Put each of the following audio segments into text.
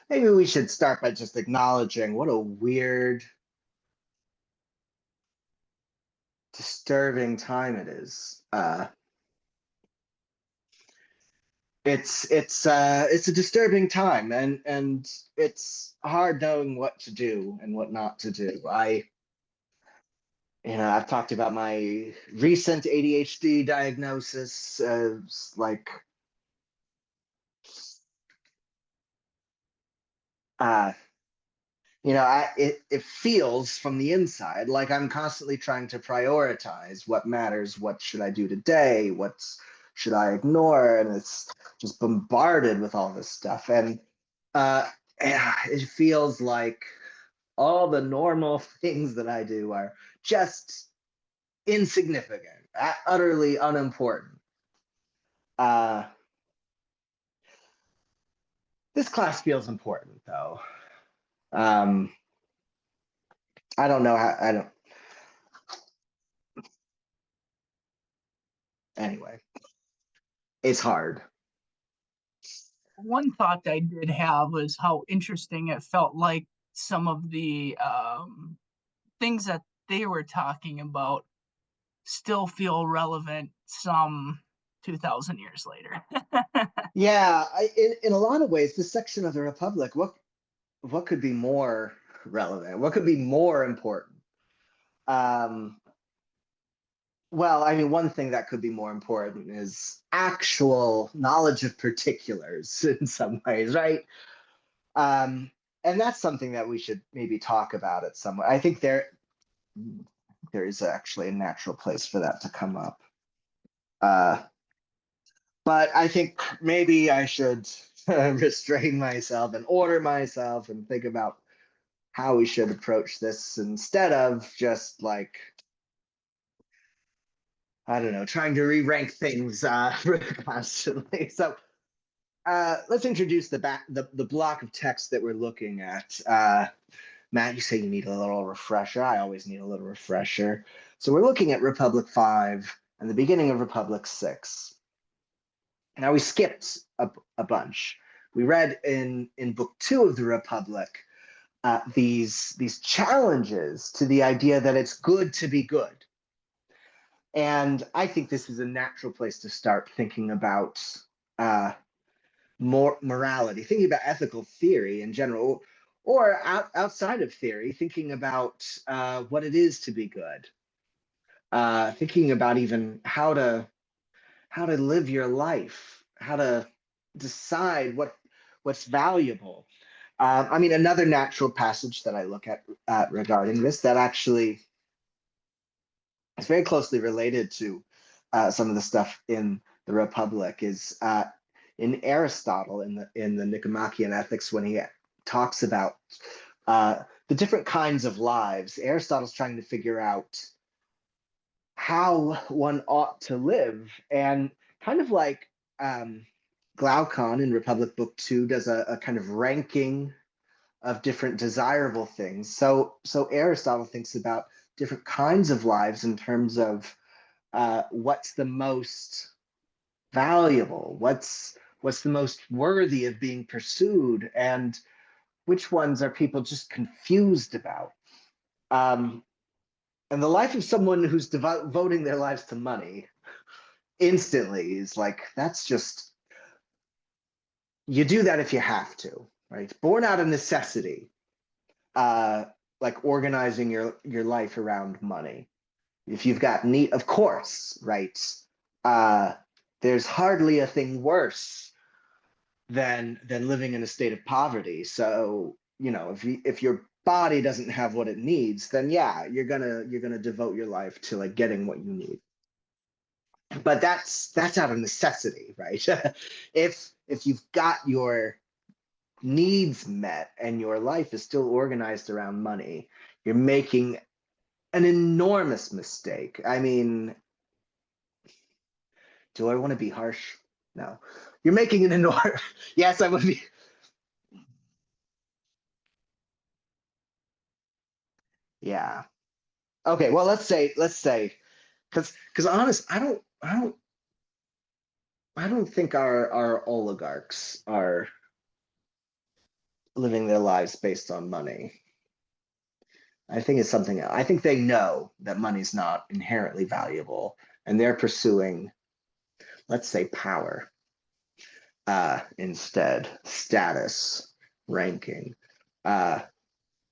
maybe we should start by just acknowledging what a weird, disturbing time it is. It's a disturbing time, and it's hard knowing what to do and what not to do. I've talked about my recent ADHD diagnosis as like uh it feels from the inside like I'm constantly trying to prioritize what matters, what should I do today, what should I ignore, and it's just bombarded with all this stuff. And it feels like all the normal things that I do are just insignificant, utterly unimportant. Uh, this class feels important, though. Um, I don't know how. I don't. Anyway, it's hard. One thought I did have was how interesting it felt like some of the things that they were talking about still feel relevant some 2,000 years later. Yeah, in a lot of ways, this section of the Republic, what could be more relevant? What could be more important? Um, well, I mean, one thing that could be more important is actual knowledge of particulars in some ways, right? Um, and that's something that we should maybe talk about at some. I think there is actually a natural place for that to come up. Uh, but I think maybe I should restrain myself and order myself and think about how we should approach this instead of just like, I don't know, trying to re-rank things constantly. So let's introduce the block of text that we're looking at. Matt, you say you need a little refresher. I always need a little refresher. So we're looking at Republic 5 and the beginning of Republic 6. Now we skipped a bunch. We read in book 2 of the Republic these challenges to the idea that it's good to be good. And I think this is a natural place to start thinking about uh, more morality, thinking about ethical theory in general, or outside of theory, thinking about what it is to be good, thinking about even how to live your life, how to decide what's valuable. I mean, another natural passage that I look at regarding this that actually is very closely related to some of the stuff in the Republic is in Aristotle in the Nicomachean Ethics when he talks about the different kinds of lives. Aristotle's trying to figure out how one ought to live, and kind of like Glaucon in Republic Book 2 does a kind of ranking of different desirable things. So Aristotle thinks about different kinds of lives in terms of what's the most valuable, what's the most worthy of being pursued, and which ones are people just confused about. Um, and the life of someone who's devoting their lives to money instantly is like that's just you do that if you have to, right? Born out of necessity, uh, like organizing your life around money. If you've got need, of course, right? Uh, there's hardly a thing worse than living in a state of poverty. So if your body doesn't have what it needs, then yeah, you're gonna devote your life to like getting what you need. But that's out of necessity, right? If you've got your needs met and your life is still organized around money, you're making an enormous mistake. I mean, do I want to be harsh? No. You're making an enormous yes, I would be. Yeah. Okay, well let's say because honest, I don't think our oligarchs are living their lives based on money. I think it's something else. I think they know that money's not inherently valuable, and they're pursuing, let's say, power instead, status, ranking. Why?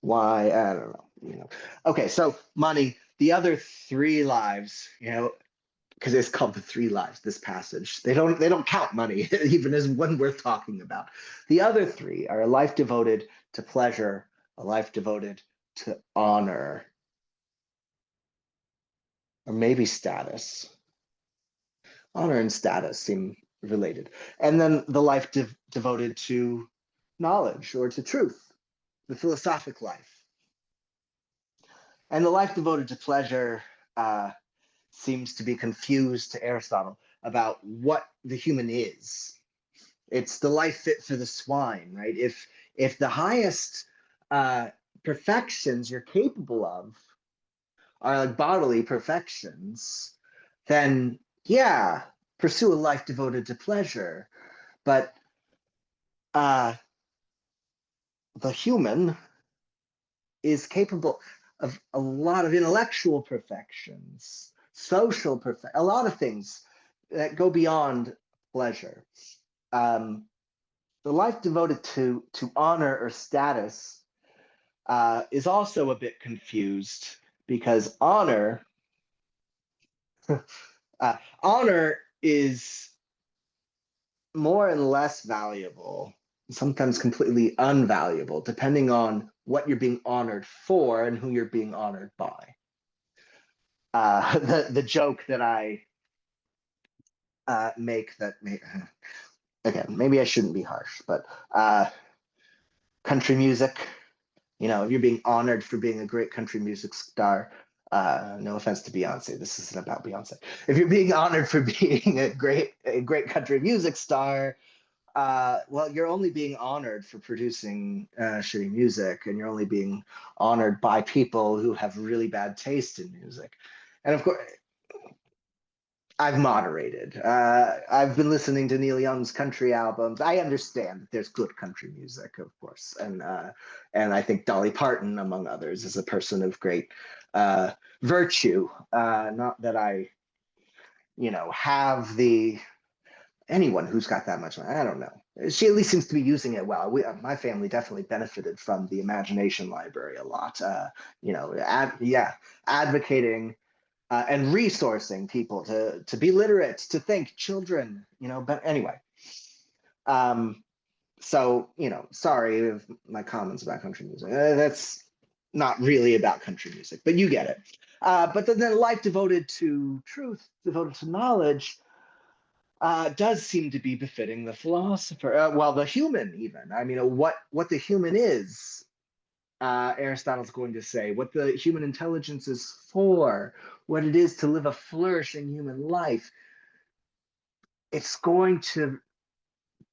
I don't know. Okay, so money. The other three lives, because it's called the three lives. This passage, they don't count money even as one worth talking about. The other three are a life devoted to pleasure, a life devoted to honor, or maybe status. Honor and status seem related. And then the life devoted to knowledge or to truth, the philosophic life. And the life devoted to pleasure seems to be confused to Aristotle about what the human is. It's the life fit for the swine, right? If the highest perfections you're capable of are like bodily perfections, then yeah, pursue a life devoted to pleasure. But the human is capable of a lot of intellectual perfections, social perfect, a lot of things that go beyond pleasure. The life devoted to honor or status is also a bit confused because honor is more and less valuable, sometimes completely unvaluable, depending on what you're being honored for and who you're being honored by. The joke that I make that again, maybe I shouldn't be harsh, but country music, if you're being honored for being a great country music star, no offense to Beyonce, this isn't about Beyonce. If you're being honored for being a great country music star, well, you're only being honored for producing shitty music, and you're only being honored by people who have really bad taste in music. And of course, I've moderated. I've been listening to Neil Young's country albums. I understand that there's good country music, of course, and I think Dolly Parton, among others, is a person of great virtue. Not that I, have the anyone who's got that much money. I don't know. She at least seems to be using it well. My family definitely benefited from the imagination library a lot. Advocating and resourcing people to be literate, to think, children. But anyway, so sorry if my comments about country music. That's not really about country music, but you get it. But then a life devoted to truth, devoted to knowledge, does seem to be befitting the philosopher, well, the human even. I mean, what the human is, Aristotle's going to say, what the human intelligence is for, what it is to live a flourishing human life. It's going to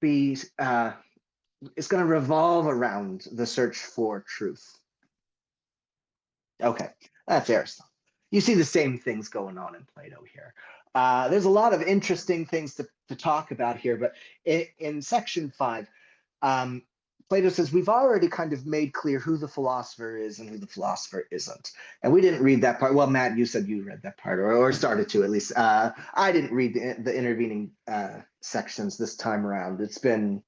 be, it's going to revolve around the search for truth. Okay, that's Aristotle. You see the same things going on in Plato here. There's a lot of interesting things to talk about here, but in section 5, Plato says we've already kind of made clear who the philosopher is and who the philosopher isn't. And we didn't read that part. Well, Matt, you said you read that part, or started to at least. I didn't read the intervening sections this time around. It's been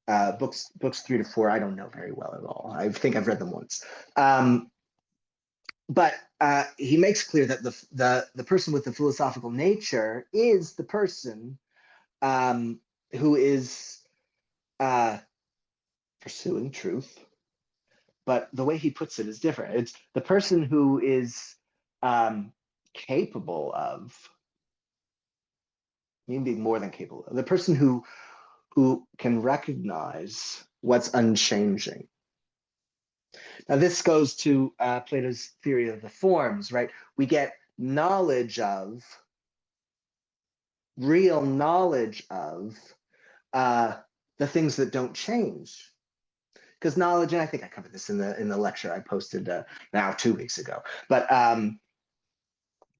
books 3 to 4. I don't know very well at all. I think I've read them once. But he makes clear that the person with the philosophical nature is the person who is pursuing truth, but the way he puts it is different. It's the person who is capable of, maybe more than capable of, the person who can recognize what's unchanging. Now, this goes to Plato's theory of the forms, right? We get knowledge of, real knowledge of the things that don't change. Because knowledge, and I think I covered this in the lecture I posted now 2 weeks ago, but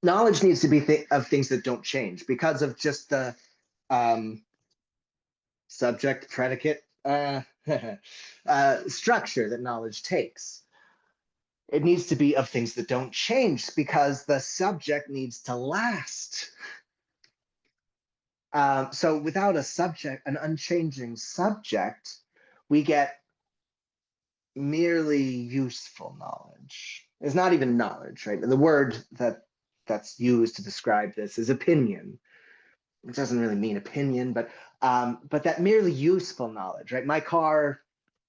knowledge needs to be of things that don't change because of just the subject predicate structure that knowledge takes. It needs to be of things that don't change because the subject needs to last. So without a subject, an unchanging subject, we get merely useful knowledge. It's not even knowledge, right? The word that's used to describe this is opinion. It doesn't really mean opinion, but that merely useful knowledge, right? My car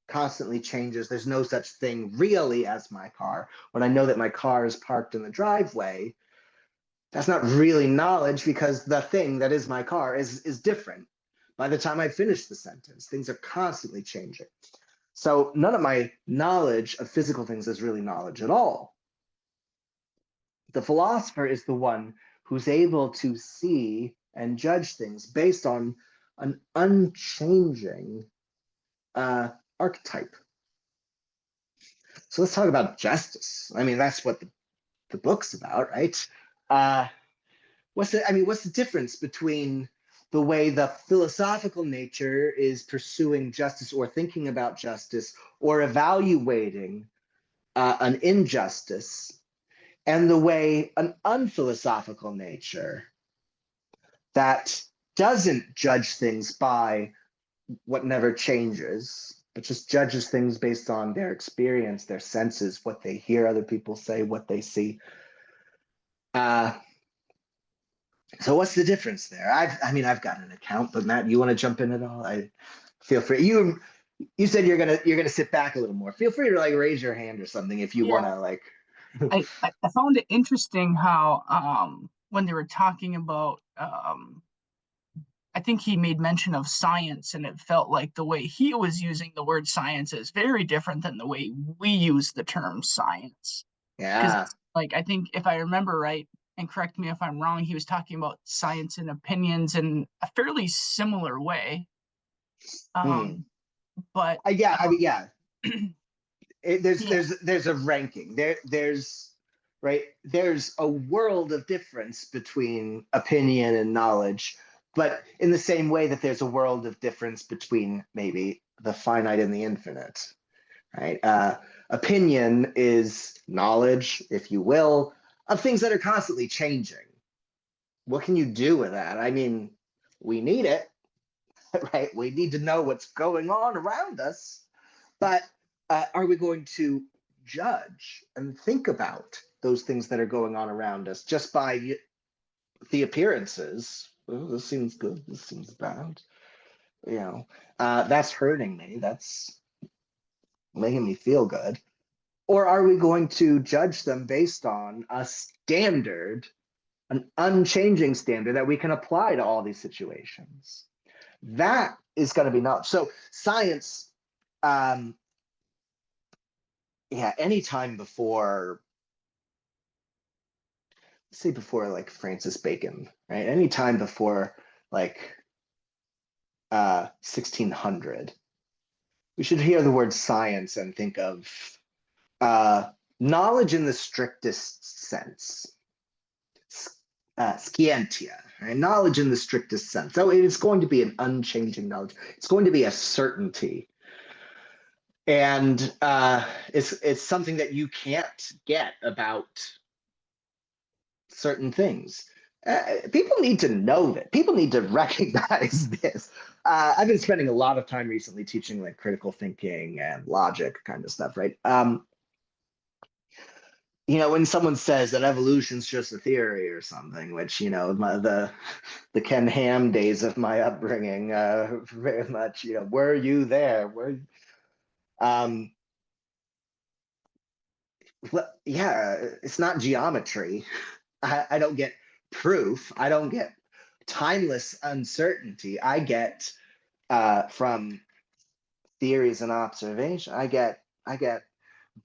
constantly changes. There's no such thing really as my car. When I know that my car is parked in the driveway, that's not really knowledge because the thing that is my car is different. By the time I finish the sentence, things are constantly changing. So none of my knowledge of physical things is really knowledge at all. The philosopher is the one who's able to see and judge things based on an unchanging archetype. So let's talk about justice. I mean, that's what the book's about, right? What's the difference between the way the philosophical nature is pursuing justice or thinking about justice or evaluating an injustice and the way an unphilosophical nature that doesn't judge things by what never changes, but just judges things based on their experience, their senses, what they hear other people say, what they see. So what's the difference there? I've got an account, but Matt, you want to jump in at all? I feel free. You said you're gonna sit back a little more. Feel free to like raise your hand or something if you Yeah, want to like. I found it interesting how when they were talking about I think he made mention of science, and it felt like the way he was using the word science is very different than the way we use the term science. Because Yeah. like I think if I remember right, and correct me if I'm wrong, he was talking about science and opinions in a fairly similar way. Hmm. Um, but Yeah. I mean, yeah. There's yeah, there's a ranking. There's right. There's a world of difference between opinion and knowledge, but in the same way that there's a world of difference between maybe the finite and the infinite. Right? Opinion is knowledge, if you will, of things that are constantly changing. What can you do with that? I mean, we need it, right? We need to know what's going on around us, but are we going to judge and think about those things that are going on around us just by the appearances? Oh, this seems good. This seems bad. You know, that's hurting me. That's making me feel good. Or are we going to judge them based on a standard, an unchanging standard that we can apply to all these situations? That is going to be knowledge. So science, um, yeah, anytime before, say before like Francis Bacon, right? Anytime before like 1600, we should hear the word science and think of knowledge in the strictest sense. Scientia, right? Knowledge in the strictest sense. So it is going to be an unchanging knowledge. It's going to be a certainty, and it's something that you can't get about certain things. People need to know that. People need to recognize this. I've been spending a lot of time recently teaching like critical thinking and logic kind of stuff, right? When someone says that evolution's just a theory or something, which the Ken Ham days of my upbringing, very much, were you there? Um, well, yeah, it's not geometry. I don't get proof. I don't get timeless uncertainty. I get from theories and observation. I get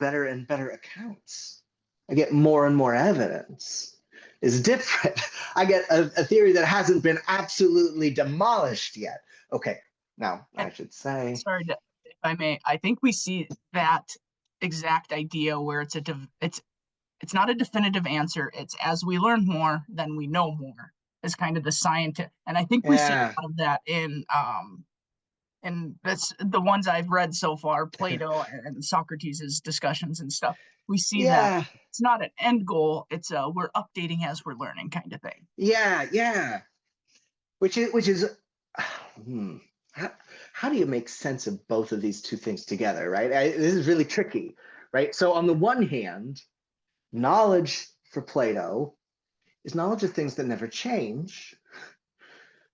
better and better accounts. I get more and more evidence. Is different. I get a theory that hasn't been absolutely demolished yet. Okay, now and I should say, sorry to, if I may, I think we see that exact idea where it's not a definitive answer. It's as we learn more, then we know more. Is kind of the scientist, and I think we see yeah, a lot of that in and that's the ones I've read so far, Plato and Socrates' discussions and stuff. We see that Yeah, it's not an end goal, it's a we're updating as we're learning kind of thing. yeah. Which is hmm, how do you make sense of both of these two things together, right? This is really tricky, right? So on the one hand, knowledge for Plato is knowledge of things that never change,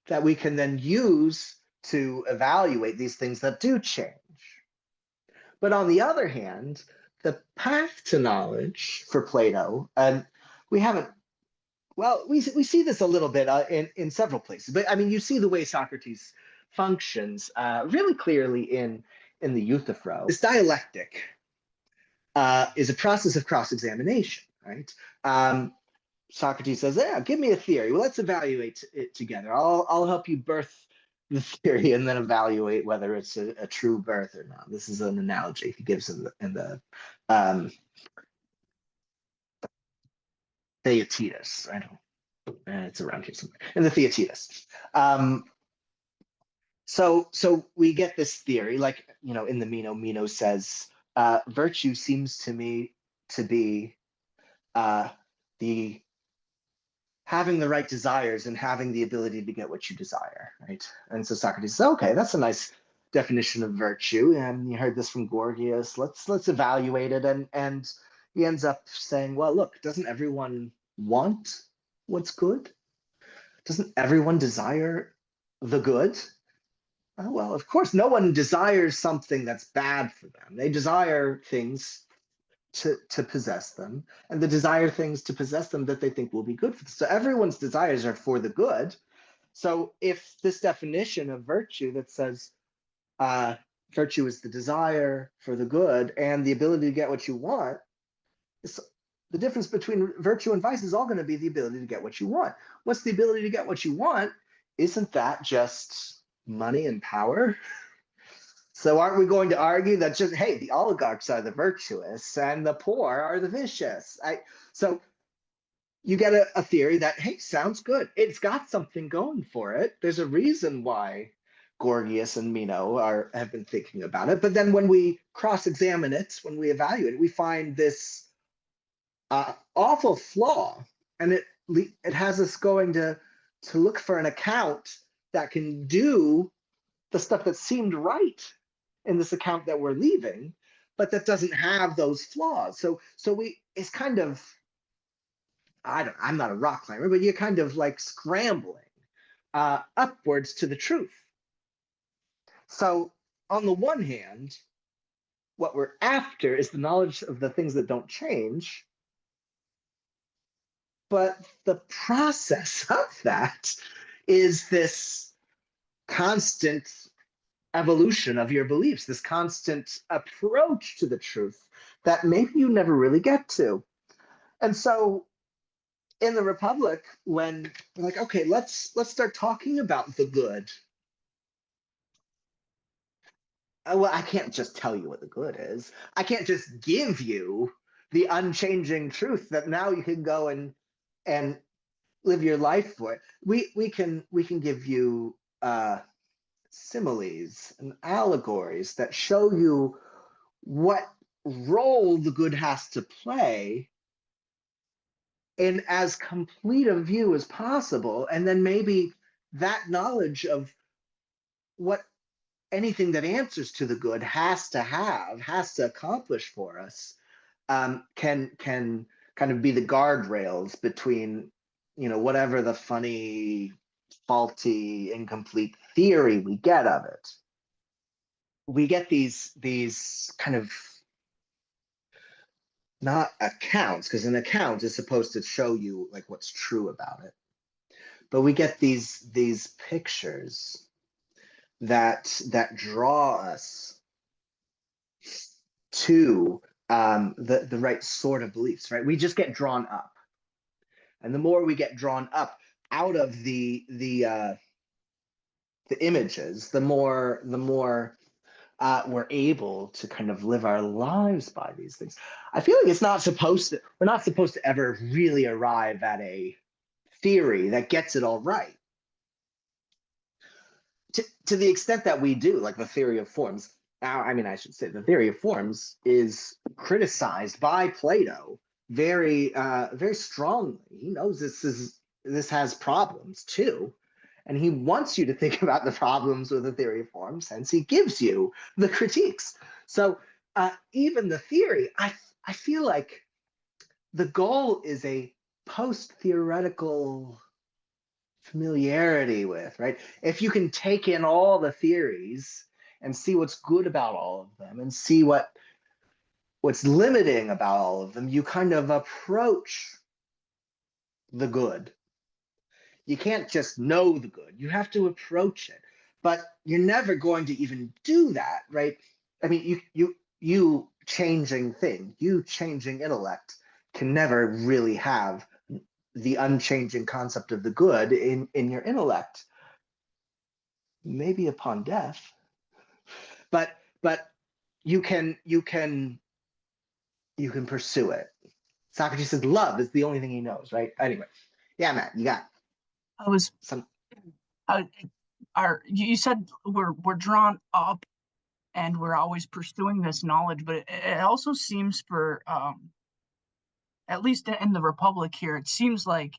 that we can then use to evaluate these things that do change. But on the other hand, the path to knowledge for Plato, and we haven't, well, we see this a little bit in several places, but I mean, you see the way Socrates functions really clearly in the Euthyphro. This dialectic is a process of cross-examination, right? Socrates says, "Yeah, give me a theory. Well, let's evaluate it together. I'll help you birth the theory and then evaluate whether it's a true birth or not." This is an analogy he gives in the um, Theaetetus. I don't. It's around here somewhere in the Theaetetus. So we get this theory, like in the Meno. Meno says, "Virtue seems to me to be the having the right desires and having the ability to get what you desire," right? And so Socrates says, "Okay, that's a nice definition of virtue." And you heard this from Gorgias. Let's evaluate it. And he ends up saying, "Well, look, doesn't everyone want what's good? Doesn't everyone desire the good?" Oh, well, of course, no one desires something that's bad for them. They desire things to possess them, and the desire things to possess them that they think will be good for them. So everyone's desires are for the good. So if this definition of virtue that says virtue is the desire for the good and the ability to get what you want, is the difference between virtue and vice is all going to be the ability to get what you want. What's the ability to get what you want? Isn't that just money and power? So aren't we going to argue that just, hey, the oligarchs are the virtuous and the poor are the vicious? So you get a theory that, hey, sounds good. It's got something going for it. There's a reason why Gorgias and Meno have been thinking about it. But then when we cross-examine it, when we evaluate it, we find this awful flaw, and it has us going to look for an account that can do the stuff that seemed right in this account that we're leaving, but that doesn't have those flaws. So it's kind of, I'm not a rock climber, but you're kind of like scrambling upwards to the truth. So on the one hand, what we're after is the knowledge of the things that don't change, but the process of that is this constant evolution of your beliefs, this constant approach to the truth that maybe you never really get to. And so in the Republic, when we're like, okay, let's start talking about the good. Well, I can't just tell you what the good is. I can't just give you the unchanging truth that now you can go and live your life for it. We can give you similes and allegories that show you what role the good has to play in as complete a view as possible. And then maybe that knowledge of what anything that answers to the good has to accomplish for us, can kind of be the guardrails between, whatever the funny, faulty, incomplete theory we get of it. We get these kind of, not accounts, because an account is supposed to show you like what's true about it, but we get these pictures that draw us to the right sort of beliefs, right? We just get drawn up, and the more we get drawn up out of the images, the more we're able to kind of live our lives by these things. I feel like we're not supposed to ever really arrive at a theory that gets it all right. to the extent that we do, like the theory of forms. Now, I mean, I should say the theory of forms is criticized by Plato very strongly. He knows this has problems too, and he wants you to think about the problems with the theory of forms. Hence, he gives you the critiques. So even the theory, I feel like the goal is a post theoretical familiarity with, right? If you can take in all the theories and see what's good about all of them and see what's limiting about all of them, you kind of approach the good. You can't just know the good. You have to approach it. But you're never going to even do that, right? I mean, you changing thing, you changing intellect can never really have the unchanging concept of the good in your intellect, maybe upon death, but you can pursue it. Socrates says love is the only thing he knows, right? Anyway, yeah, Matt, you got I was some. uh, you said we're drawn up and we're always pursuing this knowledge, but it also seems for at least in the Republic here, it seems like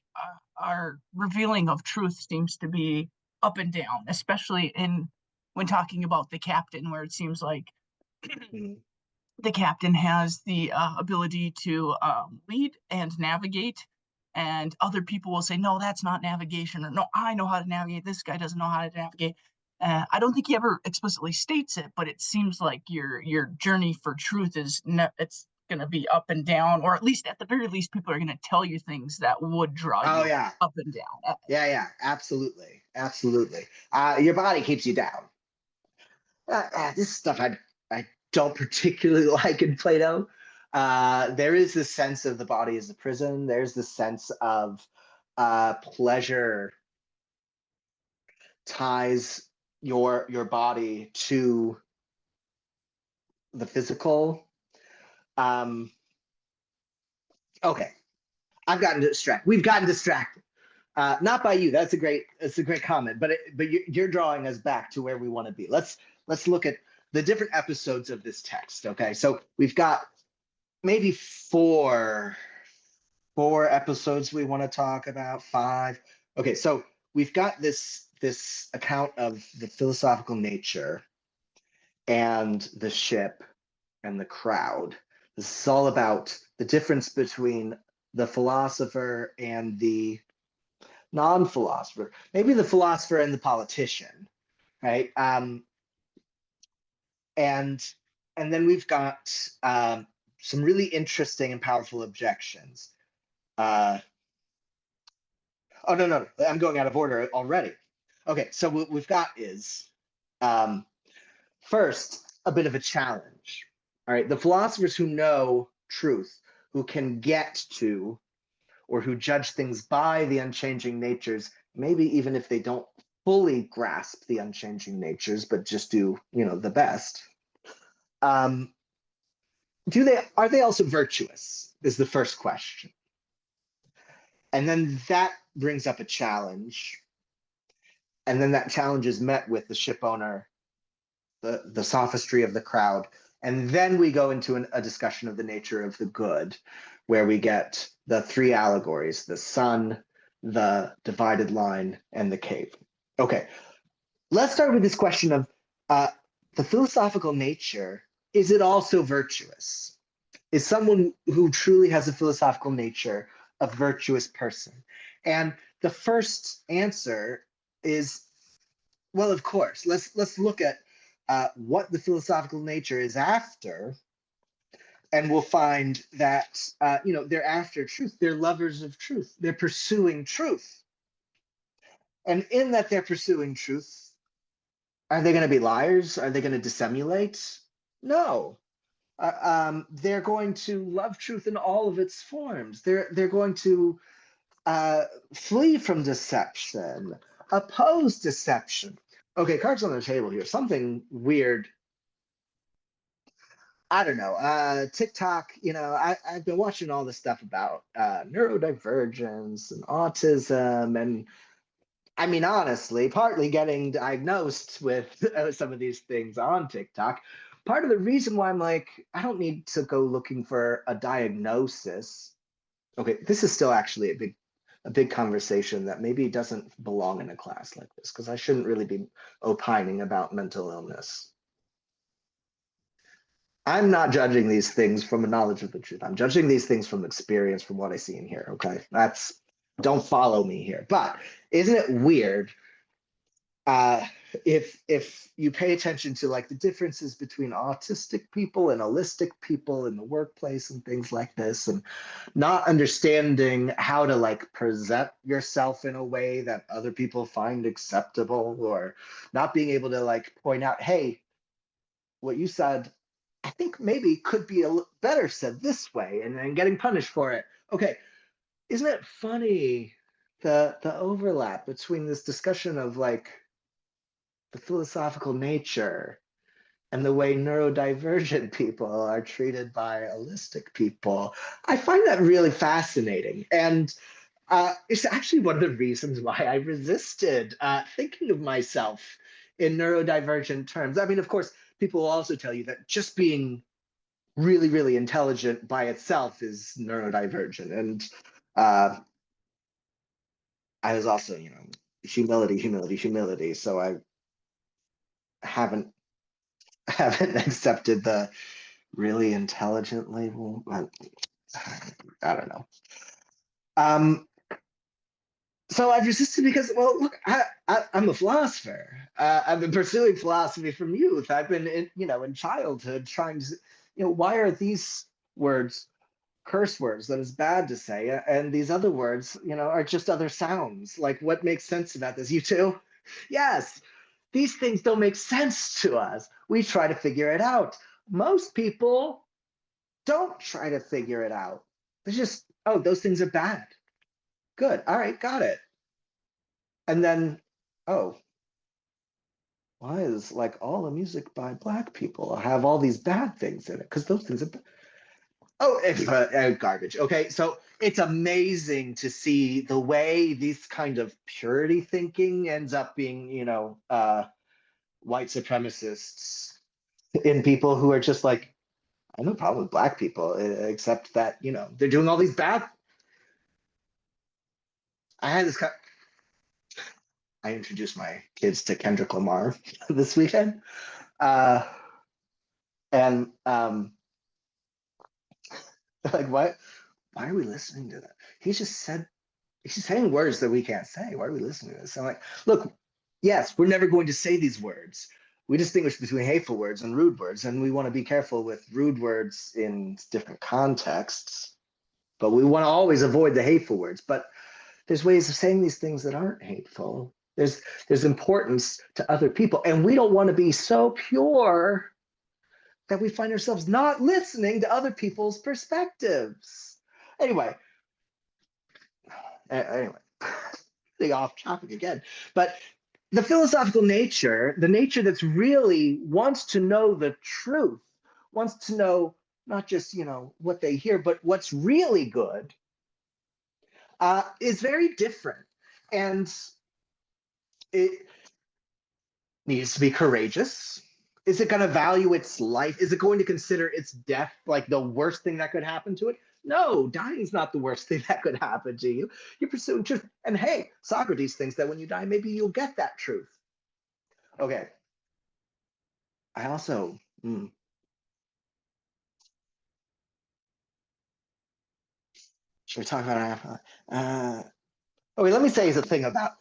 our revealing of truth seems to be up and down, especially in when talking about the captain, where it seems like Mhm. the captain has the ability to lead and navigate, and other people will say, "No, that's not navigation," or "No, I know how to navigate. This guy doesn't know how to navigate." I don't think he ever explicitly states it, but it seems like your journey for truth is it's going to be up and down, or at least at the very least, people are going to tell you things that would draw Oh you yeah, up and down. yeah, absolutely, absolutely. Your body keeps you down. This stuff I don't particularly like in Plato. There is this sense of the body as a prison. There's this sense of pleasure ties your body to the physical. Um, okay, I've gotten distracted. We've gotten distracted. Not by you. That's a great comment. But you're drawing us back to where we want to be. Let's look at the different episodes of this text. Okay, so we've got maybe four episodes we want to talk about. Five. Okay, so we've got this account of the philosophical nature and the ship and the crowd. This is all about the difference between the philosopher and the non-philosopher, maybe the philosopher and the politician, right? And and then we've got some really interesting and powerful objections. Uh, oh no, I'm going out of order already. Okay, so what we've got is um, first a bit of a challenge. All right, the philosophers who know truth, who can get to or who judge things by the unchanging natures, maybe even if they don't fully grasp the unchanging natures, but just do, the best. Um, are they also virtuous? Is the first question. And then that brings up a challenge. And then that challenge is met with the ship owner, the sophistry of the crowd. And then we go into a discussion of the nature of the good, where we get the three allegories: the sun, the divided line, and the cave. Okay, let's start with this question of the philosophical nature. Is it also virtuous? Is someone who truly has a philosophical nature a virtuous person? And the first answer is, well, of course. Let's look at what the philosophical nature is after, and we'll find that they're after truth. They're lovers of truth. They're pursuing truth, and in that they're pursuing truth, are they going to be liars? Are they going to dissimulate? No. They're going to love truth in all of its forms. They're going to flee from deception, oppose deception. Okay, cards on the table here. Something weird. I don't know. TikTok, I've been watching all this stuff about neurodivergence and autism, and I mean, honestly, partly getting diagnosed with some of these things on TikTok. Part of the reason why I'm like, I don't need to go looking for a diagnosis. Okay, this is still actually a big conversation that maybe doesn't belong in a class like this because I shouldn't really be opining about mental illness. I'm not judging these things from a knowledge of the truth. I'm judging these things from experience, from what I see and hear. Okay, that's don't follow me here. But isn't it weird uh, if you pay attention to like the differences between autistic people and holistic people in the workplace and things like this, and not understanding how to like present yourself in a way that other people find acceptable, or not being able to like point out, hey, what you said, I think maybe could be better said this way, and then getting punished for it. Okay, isn't it funny the overlap between this discussion of like the philosophical nature and the way neurodivergent people are treated by holistic people? I find that really fascinating. And it's actually one of the reasons why I resisted thinking of myself in neurodivergent terms. I mean, of course, people will also tell you that just being really, really intelligent by itself is neurodivergent. And I was also, humility, humility, humility. So I haven't haven't accepted the really intelligent label. I don't know. Um, so I've resisted because, well, look, I'm a philosopher. I've been pursuing philosophy from youth. I've been, in childhood trying to, why are these words curse words that is bad to say, and these other words, are just other sounds? Like, what makes sense about this? You too? Yes, these things don't make sense to us. We try to figure it out. Most people don't try to figure it out. It's just, oh, those things are bad. Good. All right, got it. And then, oh, why is like all the music by Black people have all these bad things in it? Because those things are, oh, it's garbage. Okay, so it's amazing to see the way this kind of purity thinking ends up being, white supremacists in people who are just like, I have no problem with Black people, except that, they're doing all these bad. I had this. I introduced my kids to Kendrick Lamar this weekend, uh, and like, what? Why are we listening to that? He just said he's saying words that we can't say. Why are we listening to this? I'm like, look, yes, we're never going to say these words. We distinguish between hateful words and rude words, and we want to be careful with rude words in different contexts. But we want to always avoid the hateful words. But there's ways of saying these things that aren't hateful. There's importance to other people, and we don't want to be so pure that we find ourselves not listening to other people's perspectives. Anyway, anyway, getting off topic again, but the philosophical nature, the nature that's really wants to know the truth, wants to know not just what they hear, but what's really good, is very different, and it needs to be courageous. Is it going to value its life? Is it going to consider its death like the worst thing that could happen to it? No, dying is not the worst thing that could happen to you. You're pursuing truth. And hey, Socrates thinks that when you die, maybe you'll get that truth. Okay. I also, should we talk about okay, let me say the thing about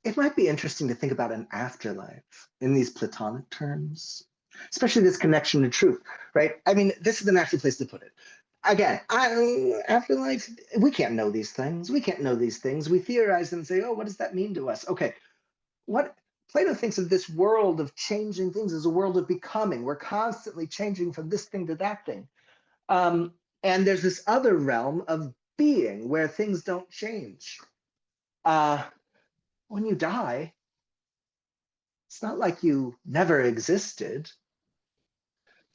it might be interesting to think about an afterlife in these Platonic terms, especially this connection to truth, right? I mean, this is the natural place to put it. Again, afterlife, we can't know these things. We can't know these things. We theorize them and say, oh, what does that mean to us? Okay, what Plato thinks of this world of changing things as a world of becoming. We're constantly changing from this thing to that thing. Um, and there's this other realm of being where things don't change. Uh, when you die, it's not like you never existed.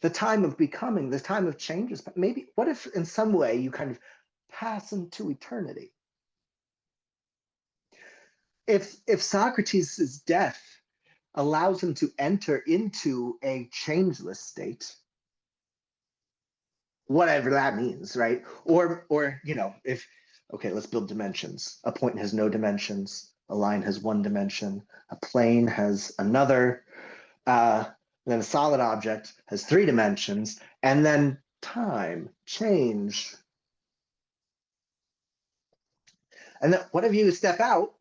The time of becoming, the time of changes, but maybe what if in some way you kind of pass into eternity? if Socrates' death allows him to enter into a changeless state, whatever that means, right? Or if okay, let's build dimensions. A point has no dimensions, a line has one dimension, a plane has another, then a solid object has three dimensions, and then time, change. And then what if you step out,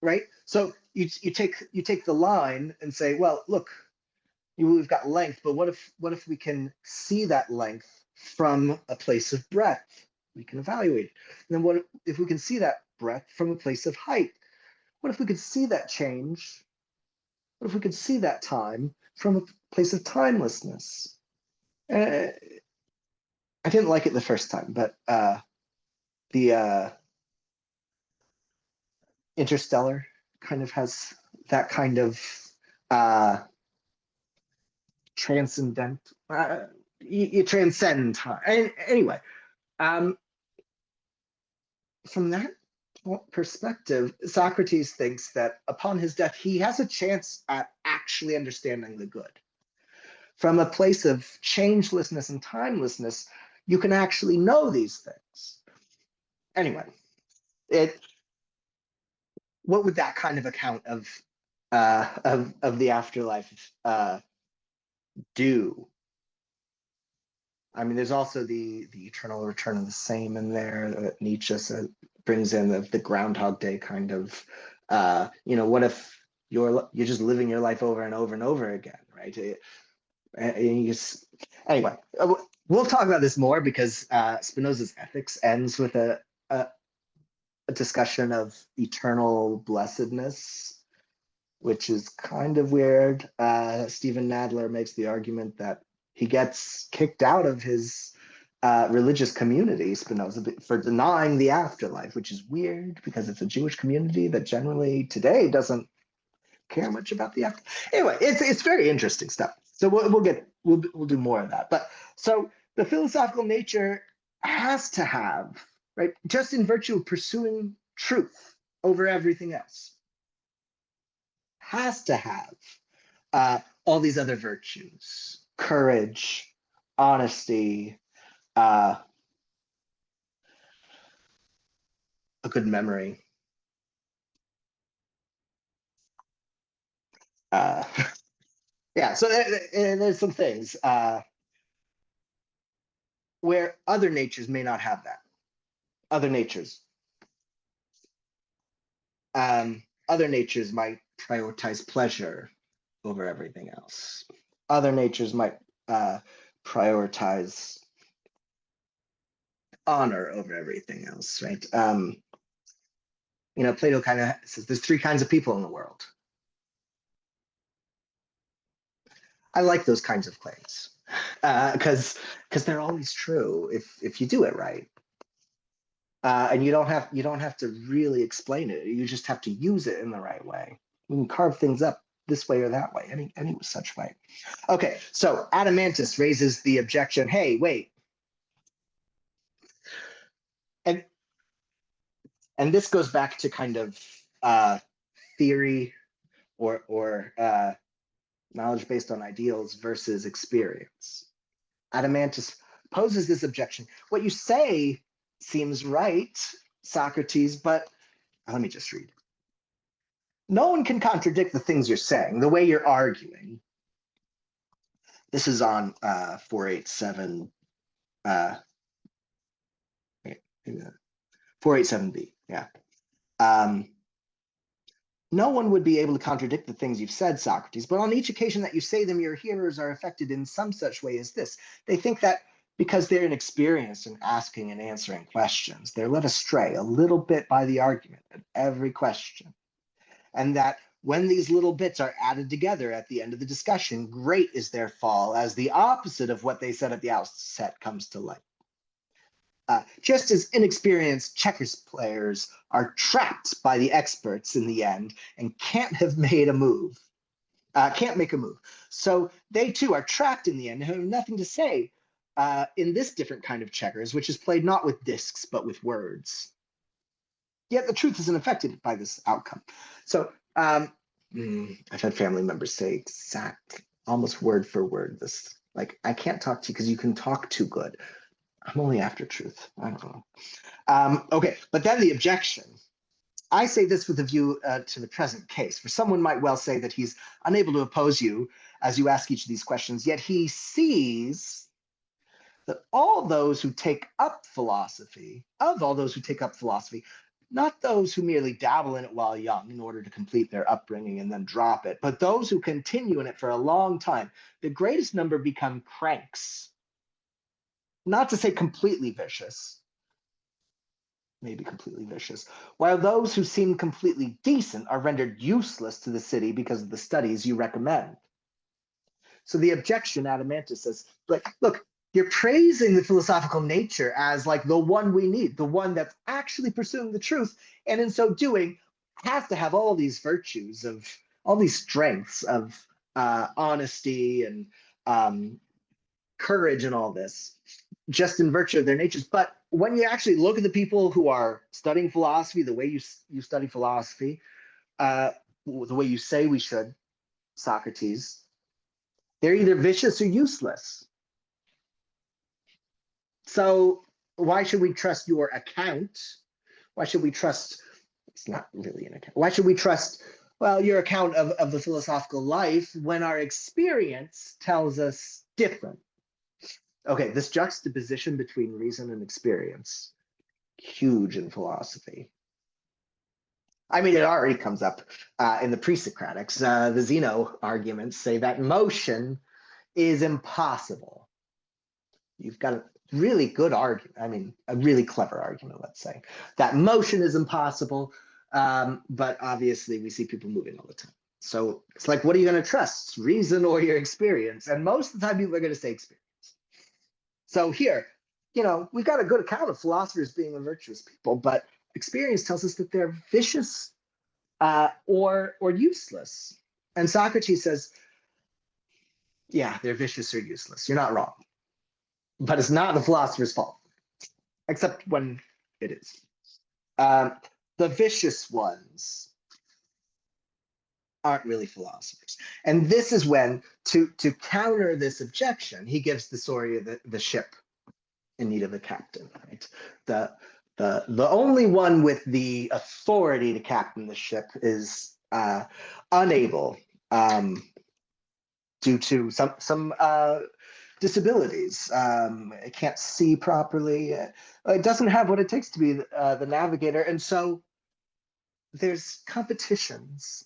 right? So you take the line and say, well, look, we've got length, but what if we can see that length from a place of breadth? We can evaluate it. And then what if we can see that breadth from a place of height? What if we could see that change? What if we could see that time from a place of timelessness? I didn't like it the first time, but the Interstellar kind of has that kind of uh, transcendent. You transcend time. Anyway, um, from that perspective, Socrates thinks that upon his death, he has a chance at actually understanding the good. From a place of changelessness and timelessness, you can actually know these things. Anyway, what would that kind of account of the afterlife do? I mean, there's also the eternal return of the same in there that Nietzsche brings in the Groundhog Day kind of. What if you're just living your life over and over and over again, right? And you just, anyway, we'll talk about this more because Spinoza's Ethics ends with a discussion of eternal blessedness, which is kind of weird. Stephen Nadler makes the argument that he gets kicked out of his religious community, Spinoza, for denying the afterlife, which is weird because it's a Jewish community that generally today doesn't care much about the after. Anyway, it's very interesting stuff. So we'll do more of that. But so the philosophical nature has to have, right, just in virtue of pursuing truth over everything else, has to have all these other virtues: courage, honesty, a good memory. Uh, yeah, so there's some things where other natures may not have that. Other natures. Other natures might prioritize pleasure over everything else. Other natures might prioritize honor over everything else, right? Plato kind of says there's three kinds of people in the world. I like those kinds of claims because they're always true if you do it right. And you don't have to really explain it. You just have to use it in the right way. You can carve things up this way or that way, any such way. Okay, so Adeimantus raises the objection, hey, wait. And this goes back to kind of theory or knowledge based on ideals versus experience. Adeimantus poses this objection. What you say seems right, Socrates, but let me just read. No one can contradict the things you're saying, the way you're arguing. This is on 487, 487b. Yeah. No one would be able to contradict the things you've said, Socrates, but on each occasion that you say them, your hearers are affected in some such way as this. They think that because they're inexperienced in asking and answering questions, they're led astray a little bit by the argument at every question. And that when these little bits are added together at the end of the discussion, great is their fall as the opposite of what they said at the outset comes to light. Just as inexperienced checkers players are trapped by the experts in the end and can't make a move. So they too are trapped in the end and have nothing to say in this different kind of checkers, which is played not with discs, but with words. yet the truth isn't affected by this outcome. So I've had family members say exact, almost word for word, this, like, I can't talk to you because you can talk too good. I'm only after truth. I don't know. Okay, but then the objection. I say this with a view to the present case, for someone might well say that he's unable to oppose you as you ask each of these questions, yet he sees that all those who take up philosophy, of all those who take up philosophy, not those who merely dabble in it while young in order to complete their upbringing and then drop it, but those who continue in it for a long time, the greatest number become cranks. Not to say completely vicious, maybe completely vicious, while those who seem completely decent are rendered useless to the city because of the studies you recommend. So the objection, Adeimantus says, like, look, you're praising the philosophical nature as like the one we need, the one that's actually pursuing the truth, and in so doing has to have all these virtues of all these strengths of honesty and courage and all this, just in virtue of their natures. But when you actually look at the people who are studying philosophy, the way you study philosophy, the way you say we should, Socrates, they're either vicious or useless. So why should we trust your account? Why should we trust, it's not really an account. Why should we trust, well, your account of the philosophical life when our experience tells us different? Okay, this juxtaposition between reason and experience, huge in philosophy. I mean, it already comes up in the pre-Socratics. The Zeno arguments say that motion is impossible. You've got a really good argument. I mean, a really clever argument, let's say, that motion is impossible. But obviously, we see people moving all the time. So it's like, what are you going to trust, reason or your experience? And most of the time, people are going to say experience. So here, we've got a good account of philosophers being virtuous people, but experience tells us that they're vicious or useless. And Socrates says, yeah, they're vicious or useless. You're not wrong. But it's not the philosopher's fault, except when it is. The vicious ones aren't really philosophers. And this is when, to counter this objection, he gives the story of the ship in need of a captain, right? The only one with the authority to captain the ship is unable due to some disabilities. It can't see properly. It doesn't have what it takes to be the navigator. And so there's competitions.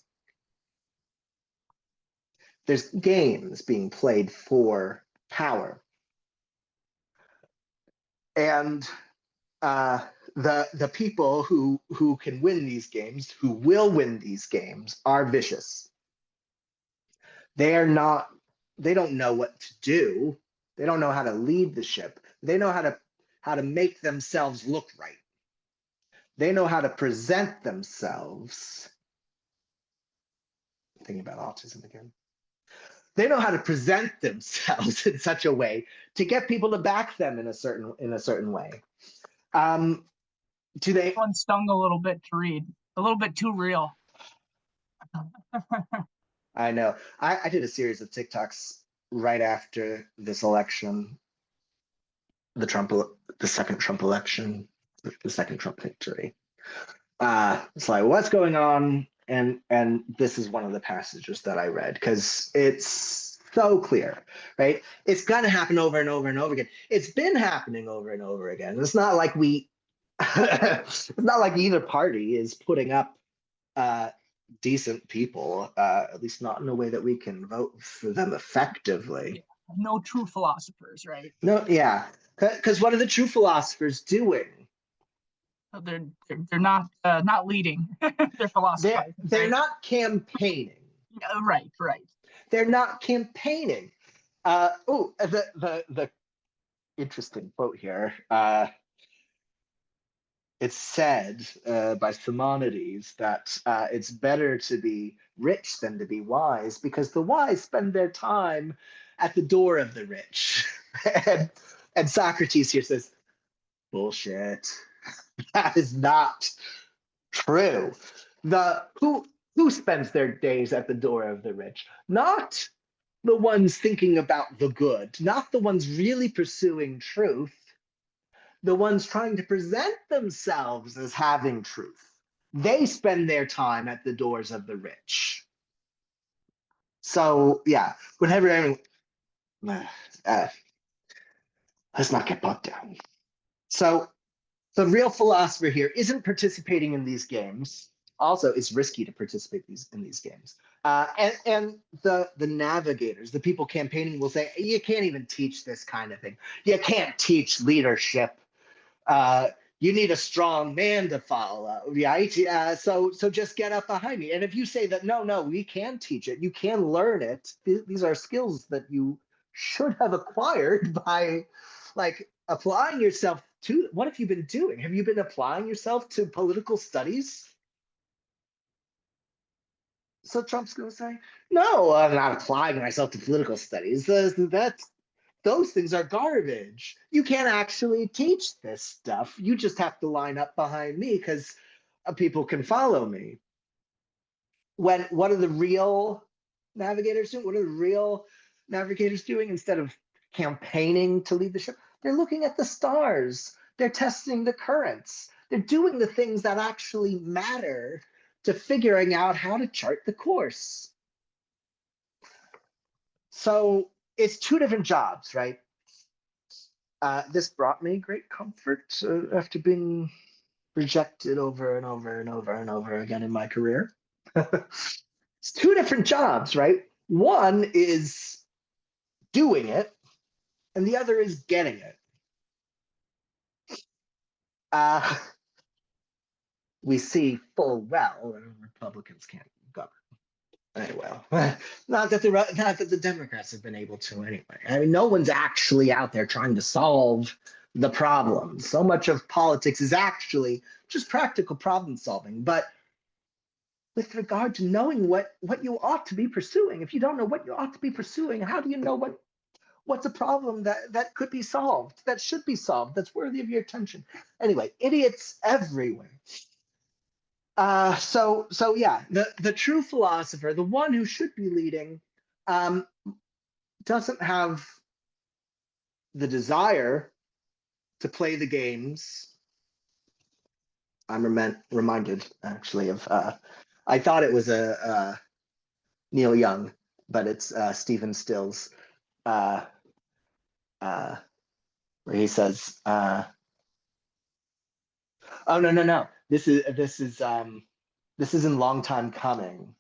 There's games being played for power. And the people who can win these games, who will win these games, are vicious. They don't know what to do. They don't know how to lead the ship. They know how to make themselves look right. They know how to present themselves. I'm thinking about autism again. They know how to present themselves in such a way to get people to back them in a certain way. Do they? One stung a little bit to read, a little bit too real. I know. I did a series of TikToks right after this election, the second Trump election, the second Trump victory. It's like, what's going on? And this is one of the passages that I read because it's so clear, right? It's gonna happen over and over and over again. It's been happening over and over again. It's not like it's not like either party is putting up decent people, at least not in a way that we can vote for them effectively. No true philosophers, right? No, yeah, because what are the true philosophers doing? They're not leading. They're philosophizing. They're right? not campaigning. Right. They're not campaigning. The interesting quote here. It's said by Simonides that it's better to be rich than to be wise because the wise spend their time at the door of the rich. and Socrates here says, bullshit. That is not True. The who spends their days at the door of the rich? Not the ones thinking about the good, not the ones really pursuing truth, the ones trying to present themselves as having truth. They spend their time at the doors of the rich. So yeah, whenever anyone, uh, let's not get bogged down. So the real philosopher here isn't participating in these games. Also, it's risky to participate in these games. And the navigators, the people campaigning, will say you can't even teach this kind of thing. You can't teach leadership. Uh, you need a strong man to follow, right? So just get up behind me. And if you say that no, we can teach it, you can learn it. These are skills that you should have acquired by, like, applying yourself to. What have you been doing? Have you been applying yourself to political studies? So Trump's going to say, no, I'm not applying myself to political studies. Those things are garbage. You can't actually teach this stuff. You just have to line up behind me because people can follow me. When what are the real navigators doing? What are the real navigators doing instead of campaigning to lead the ship? They're looking at the stars. They're testing the currents. They're doing the things that actually matter to figuring out how to chart the course. So it's two different jobs, right? This brought me great comfort after being rejected over and over and over and over again in my career. It's two different jobs, right? One is doing it, and the other is getting it. Uh, we see full well Republicans can't govern. Well, not that the Democrats have been able to anyway. I mean, no one's actually out there trying to solve the problem. So much of politics is actually just practical problem solving. But with regard to knowing what you ought to be pursuing, if you don't know what you ought to be pursuing, how do you know what's a problem that could be solved, that should be solved, that's worthy of your attention? Anyway, idiots everywhere. So yeah, the true philosopher, the one who should be leading, um, doesn't have the desire to play the games. I'm reminded actually of I thought it was a Neil Young, but it's Stephen Stills, uh, uh, where he says, "Oh no, this is in Long Time Coming."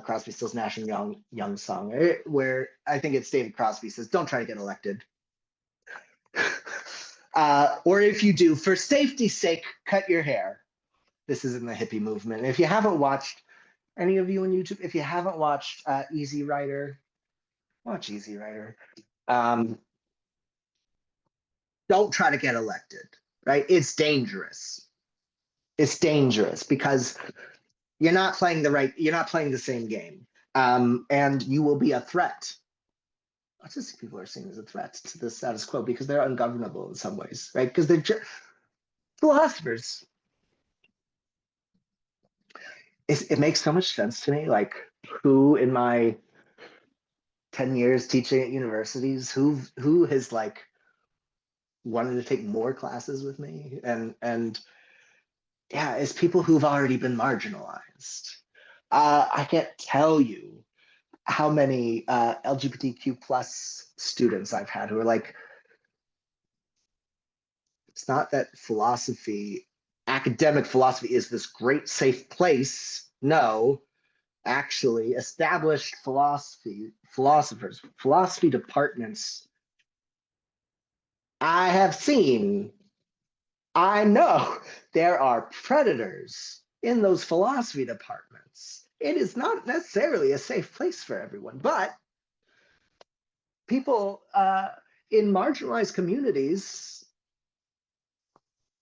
Crosby, Stills, Nash and Young song, where I think it's David Crosby says, "Don't try to get elected." Or if you do, for safety's sake, cut your hair. This is in the hippie movement. If you haven't watched, any of you on YouTube, if you haven't watched Easy Rider, watch Easy Rider. Don't try to get elected, right? It's dangerous. It's dangerous because you're not playing the same game. And you will be a threat. Autistic people are seen as a threat to the status quo because they're ungovernable in some ways, right? Because they're philosophers. It makes so much sense to me. Like, who in my 10 years teaching at universities, who has like wanted to take more classes with me, and yeah, it's people who've already been marginalized. I can't tell you how many LGBTQ plus students I've had who are like, it's not that academic philosophy is this great safe place. No, actually, established philosophers, philosophy departments, I have seen, I know there are predators in those philosophy departments. It is not necessarily a safe place for everyone, but people in marginalized communities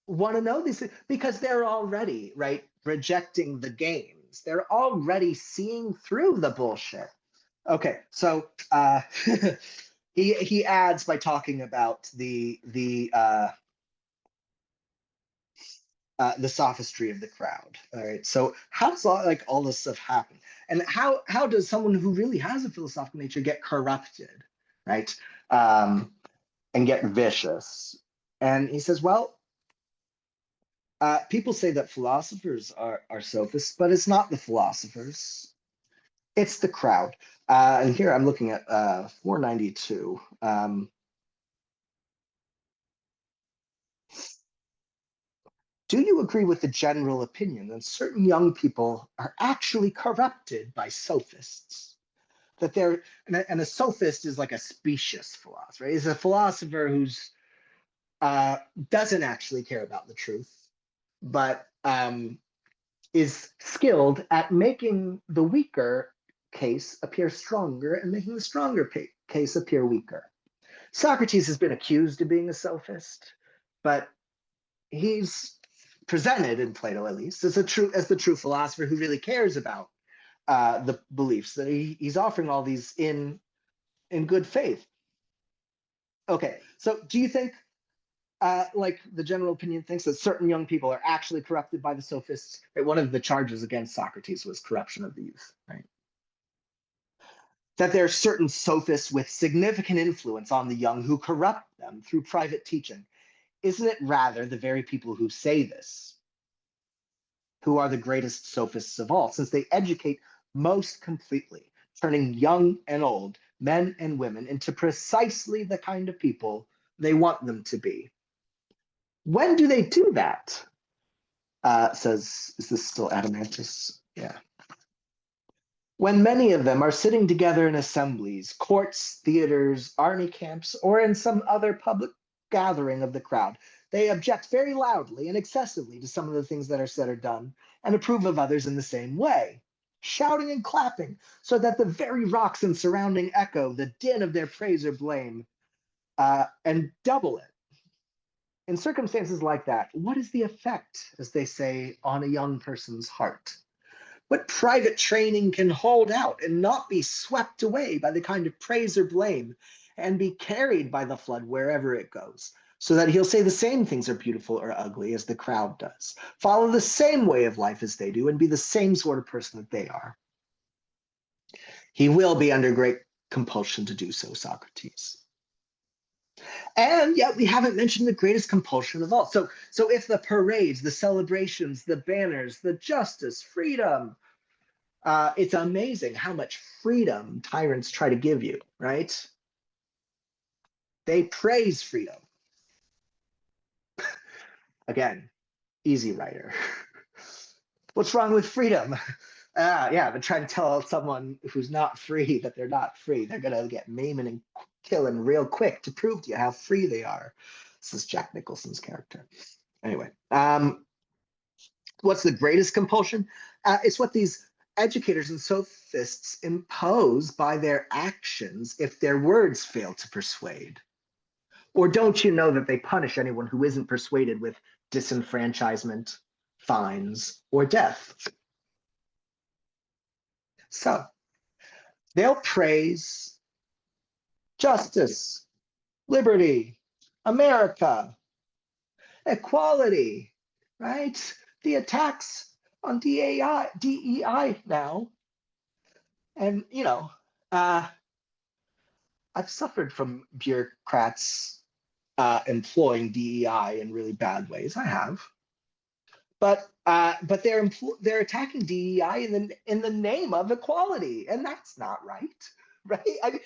want to know these things because they're already, right, rejecting the games. They're already seeing through the bullshit. Okay, so he adds by talking about the the sophistry of the crowd. All right. So how does all this stuff happen? And how does someone who really has a philosophical nature get corrupted, right? And get vicious? And he says, well, people say that philosophers are sophists, but it's not the philosophers, it's the crowd. And here I'm looking at 492. Do you agree with the general opinion that certain young people are actually corrupted by sophists? That they're and a sophist is like a specious philosopher. He's a philosopher who's doesn't actually care about the truth, but is skilled at making the weaker case appear stronger and making the stronger case appear weaker. Socrates has been accused of being a sophist, but he's presented in Plato, at least, as the true philosopher who really cares about the beliefs that he's offering all these in good faith. Okay, so do you think, like the general opinion thinks that certain young people are actually corrupted by the sophists? Right? One of the charges against Socrates was corruption of the youth, right? That there are certain sophists with significant influence on the young who corrupt them through private teaching. Isn't it rather the very people who say this who are the greatest sophists of all, since they educate most completely, turning young and old, men and women, into precisely the kind of people they want them to be? When do they do that? Says, is this still Adamantus? Yeah. When many of them are sitting together in assemblies, courts, theaters, army camps, or in some other public gathering of the crowd, they object very loudly and excessively to some of the things that are said or done, and approve of others in the same way, shouting and clapping, so that the very rocks and surrounding echo the din of their praise or blame, and double it. In circumstances like that, what is the effect, as they say, on a young person's heart? What private training can hold out and not be swept away by the kind of praise or blame and be carried by the flood wherever it goes, so that he'll say the same things are beautiful or ugly as the crowd does, follow the same way of life as they do, and be the same sort of person that they are? He will be under great compulsion to do so, Socrates. And yet we haven't mentioned the greatest compulsion of all. So if the parades, the celebrations, the banners, the justice, freedom, it's amazing how much freedom tyrants try to give you, right? They praise freedom. Again, easy writer. What's wrong with freedom? Yeah, but try to tell someone who's not free that they're not free. They're going to get maiming and killing real quick to prove to you how free they are. This is Jack Nicholson's character. Anyway, what's the greatest compulsion? It's what these educators and sophists impose by their actions if their words fail to persuade. Or don't you know that they punish anyone who isn't persuaded with disenfranchisement, fines, or death? So they'll praise justice, liberty, America, equality, right? The attacks on DEI now. And, I've suffered from bureaucrats employing DEI in really bad ways. I have. But they're attacking DEI in the name of equality, and that's not right, right? I mean,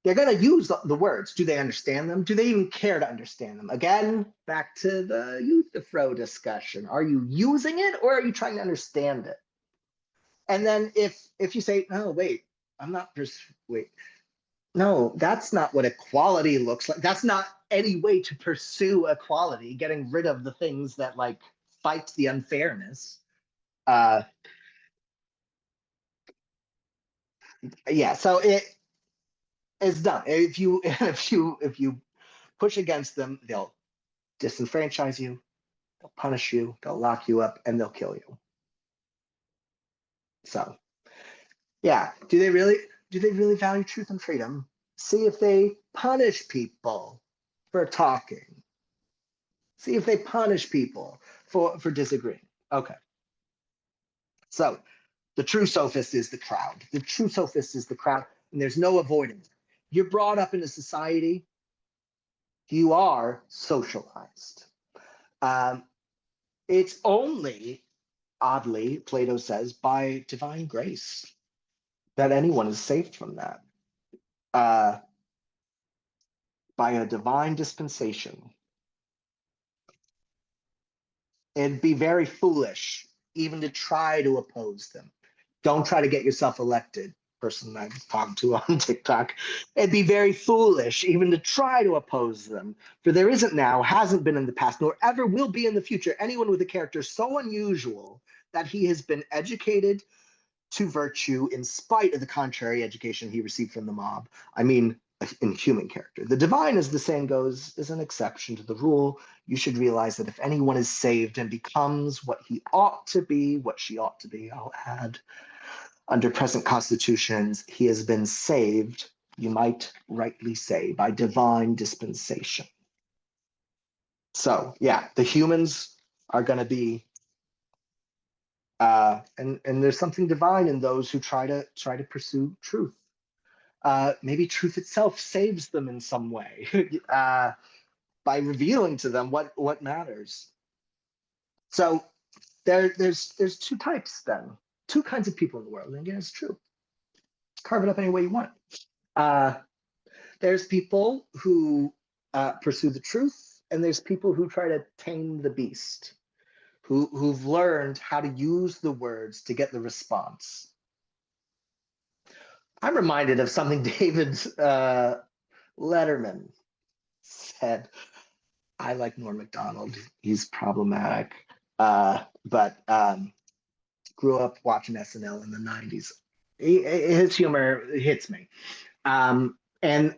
they're going to use the words. Do they understand them? Do they even care to understand them? Again, back to the Euthyphro discussion. Are you using it, or are you trying to understand it? And then if you say, no, wait, I'm not wait, no, that's not what equality looks like. That's not any way to pursue equality, getting rid of the things that like fight the unfairness. Uh, yeah, so it's done. If you push against them, they'll disenfranchise you, they'll punish you, they'll lock you up, and they'll kill you. So yeah, do they really value truth and freedom? See if they punish people for talking. See if they punish people for disagreeing. Okay. So the true sophist is the crowd. The true sophist is the crowd, and there's no avoiding it. You're brought up in a society, you are socialized. Um, it's only, oddly, Plato says, by divine grace that anyone is saved from that. By a divine dispensation. It'd be very foolish even to try to oppose them. Don't try to get yourself elected, person I've talked to on TikTok. It'd be very foolish even to try to oppose them, for there isn't now, hasn't been in the past, nor ever will be in the future, anyone with a character so unusual that he has been educated to virtue in spite of the contrary education he received from the mob. I mean, in human character. The divine, as the saying goes, is an exception to the rule. You should realize that if anyone is saved and becomes what he ought to be, what she ought to be, I'll add, under present constitutions, he has been saved, you might rightly say, by divine dispensation. So, yeah, the humans are going to be and there's something divine in those who try to pursue truth. Maybe truth itself saves them in some way by revealing to them what matters. So there's two types then, two kinds of people in the world, and again, it's true. Carve it up any way you want. There's people who pursue the truth, and there's people who try to tame the beast, who've learned how to use the words to get the response. I'm reminded of something David Letterman said. I like Norm Macdonald. He's problematic, but grew up watching SNL in the 90s. His humor hits me. And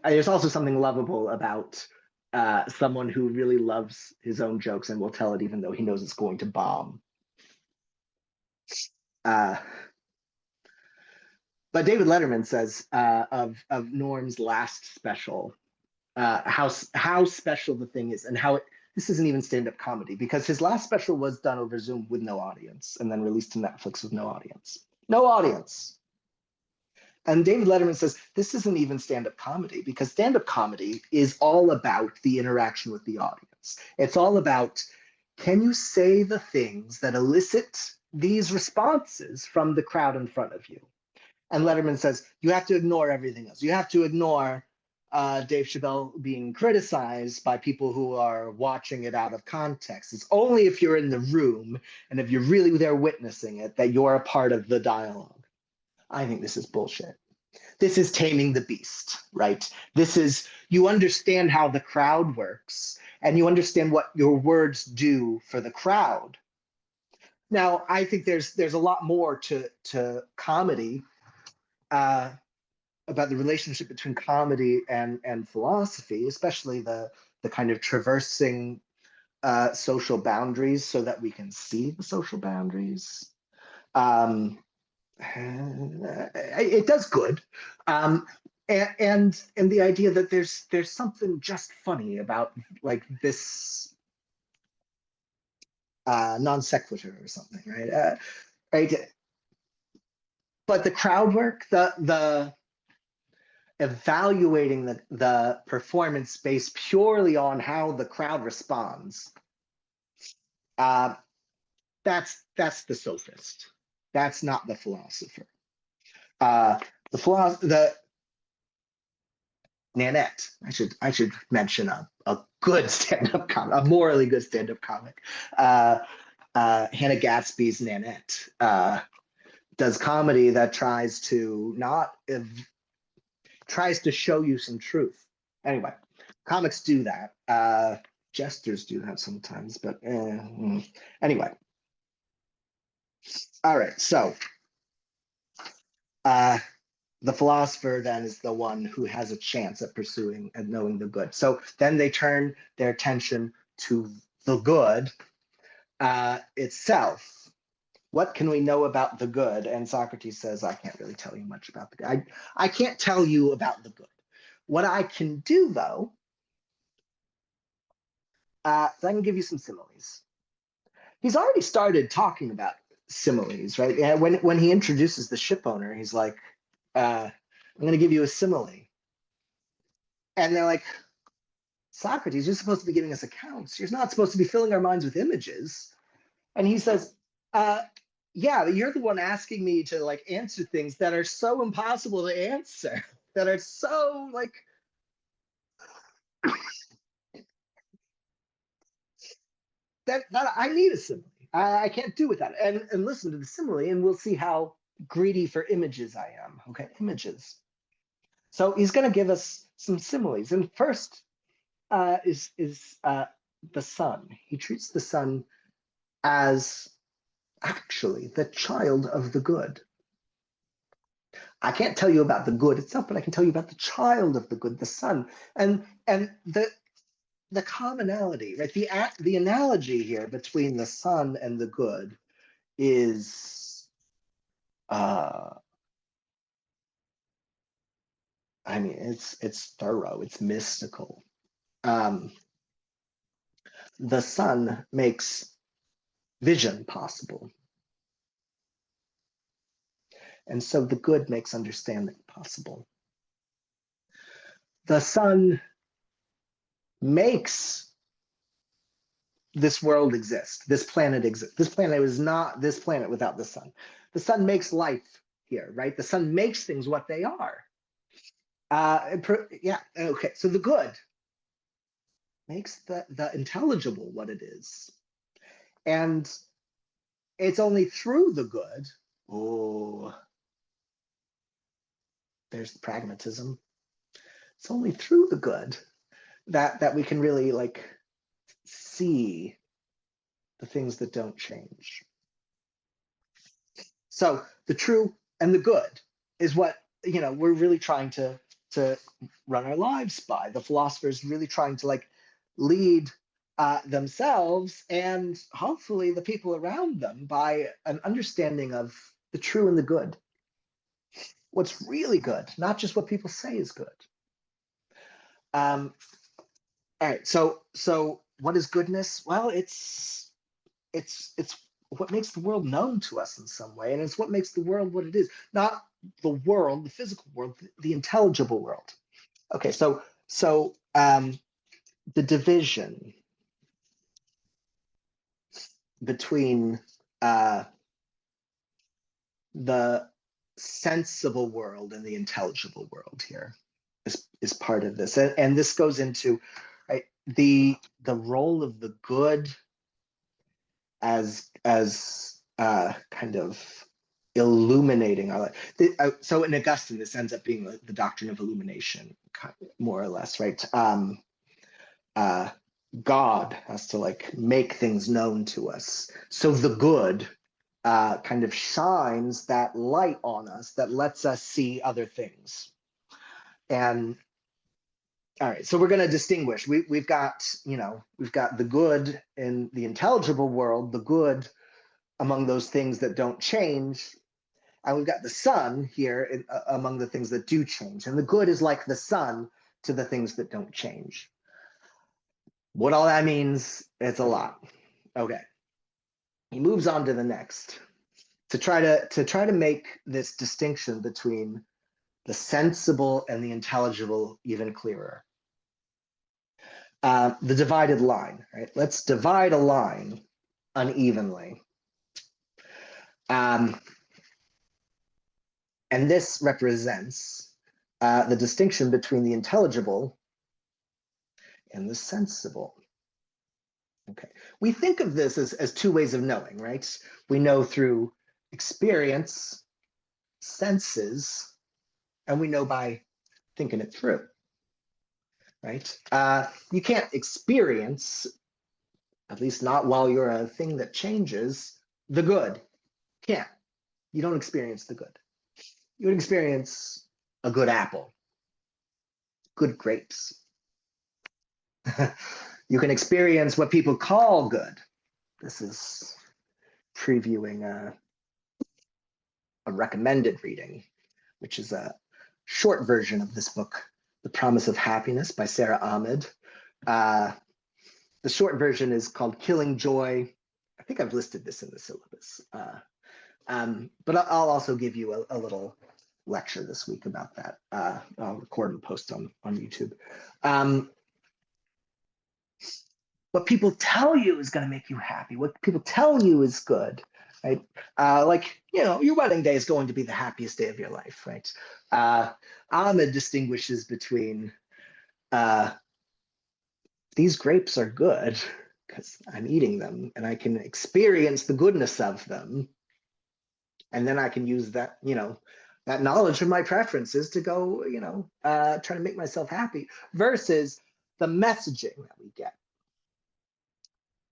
there's also something lovable about someone who really loves his own jokes and will tell it even though he knows it's going to bomb. But David Letterman says of Norm's last special, how special the thing is, and how this isn't even stand-up comedy, because his last special was done over Zoom with no audience and then released to Netflix with no audience. No audience. And David Letterman says this isn't even stand-up comedy, because stand-up comedy is all about the interaction with the audience. It's all about, can you say the things that elicit these responses from the crowd in front of you? And Letterman says, you have to ignore everything else. You have to ignore Dave Chappelle being criticized by people who are watching it out of context. It's only if you're in the room and if you're really there witnessing it that you're a part of the dialogue. I think this is bullshit. This is taming the beast, right? This is, you understand how the crowd works and you understand what your words do for the crowd. Now, I think there's a lot more to comedy, about the relationship between comedy and philosophy, especially the kind of traversing social boundaries so that we can see the social boundaries. It does good. And the idea that there's something just funny about like this non sequitur or something, right? Right. But the crowd work, the evaluating the performance based purely on how the crowd responds, that's the sophist. That's not the philosopher. The Nanette. I should mention a good stand-up comic, a morally good stand-up comic. Hannah Gatsby's Nanette does comedy that tries to show you some truth. Anyway, comics do that. Jesters do that sometimes, but anyway. All right, so the philosopher then is the one who has a chance at pursuing and knowing the good. So then they turn their attention to the good itself. What can we know about the good? And Socrates says, I can't really tell you much about the good. I can't tell you about the good. What I can do, though, So I can give you some similes. He's already started talking about similes, right? Yeah, when he introduces the ship owner, he's like, I'm going to give you a simile. And they're like, Socrates, you're supposed to be giving us accounts. You're not supposed to be filling our minds with images. And he says, uh, yeah, but you're the one asking me to like answer things that are so impossible to answer, that are so like that I need a simile. I can't do without it. And listen to the simile, and we'll see how greedy for images I am. Okay, images. So he's going to give us some similes. And first is the sun. He treats the sun as actually the child of the good. I can't tell you about the good itself, but I can tell you about the child of the good, the sun, and the commonality, right? The analogy here between the sun and the good is, uh, I mean, it's thorough, it's mystical. Um, the sun makes vision possible, and so the good makes understanding possible. The sun makes this world exist, this planet exists. This planet is not this planet without the sun. The sun makes life here, right? The sun makes things what they are. Yeah, okay. So the good makes the intelligible what it is. And it's only through the good, oh, there's the pragmatism. It's only through the good that we can really like see the things that don't change. So the true and the good is what we're really trying to run our lives by. The philosophers really trying to like lead themselves and hopefully the people around them by an understanding of the true and the good. What's really good, not just what people say is good. All right, so what is goodness? Well, it's what makes the world known to us in some way, and it's what makes the world what it is. Not the world, the physical world, the intelligible world. Okay, so the division between the sensible world and the intelligible world here is part of this, and this goes into right, the role of the good as kind of illuminating our life. So in Augustine, this ends up being the doctrine of illumination, more or less, right? Uh, God has to like make things known to us. So the good kind of shines that light on us that lets us see other things. And all right, so we're going to distinguish. We've got the good in the intelligible world, the good among those things that don't change, and we've got the sun here among the things that do change. And the good is like the sun to the things that don't change. What all that means, it's a lot. Okay. He moves on to the next to try to make this distinction between the sensible and the intelligible even clearer. The divided line, right? Let's divide a line unevenly. And this represents the distinction between the intelligible and the sensible. Okay, we think of this as two ways of knowing, right? We know through experience, senses, and we know by thinking it through, right? You can't experience, at least not while you're a thing that changes, the good. Can't. You don't experience the good. You would experience a good apple, good grapes. You can experience what people call good. This is previewing a recommended reading, which is a short version of this book, The Promise of Happiness by Sarah Ahmed. The short version is called Killing Joy. I think I've listed this in the syllabus. But I'll also give you a little lecture this week about that. I'll record and post on YouTube. What people tell you is going to make you happy. What people tell you is good, right? Like, your wedding day is going to be the happiest day of your life, right? Ahmed distinguishes between these grapes are good because I'm eating them and I can experience the goodness of them. And then I can use that, that knowledge of my preferences to go, try to make myself happy versus the messaging that we get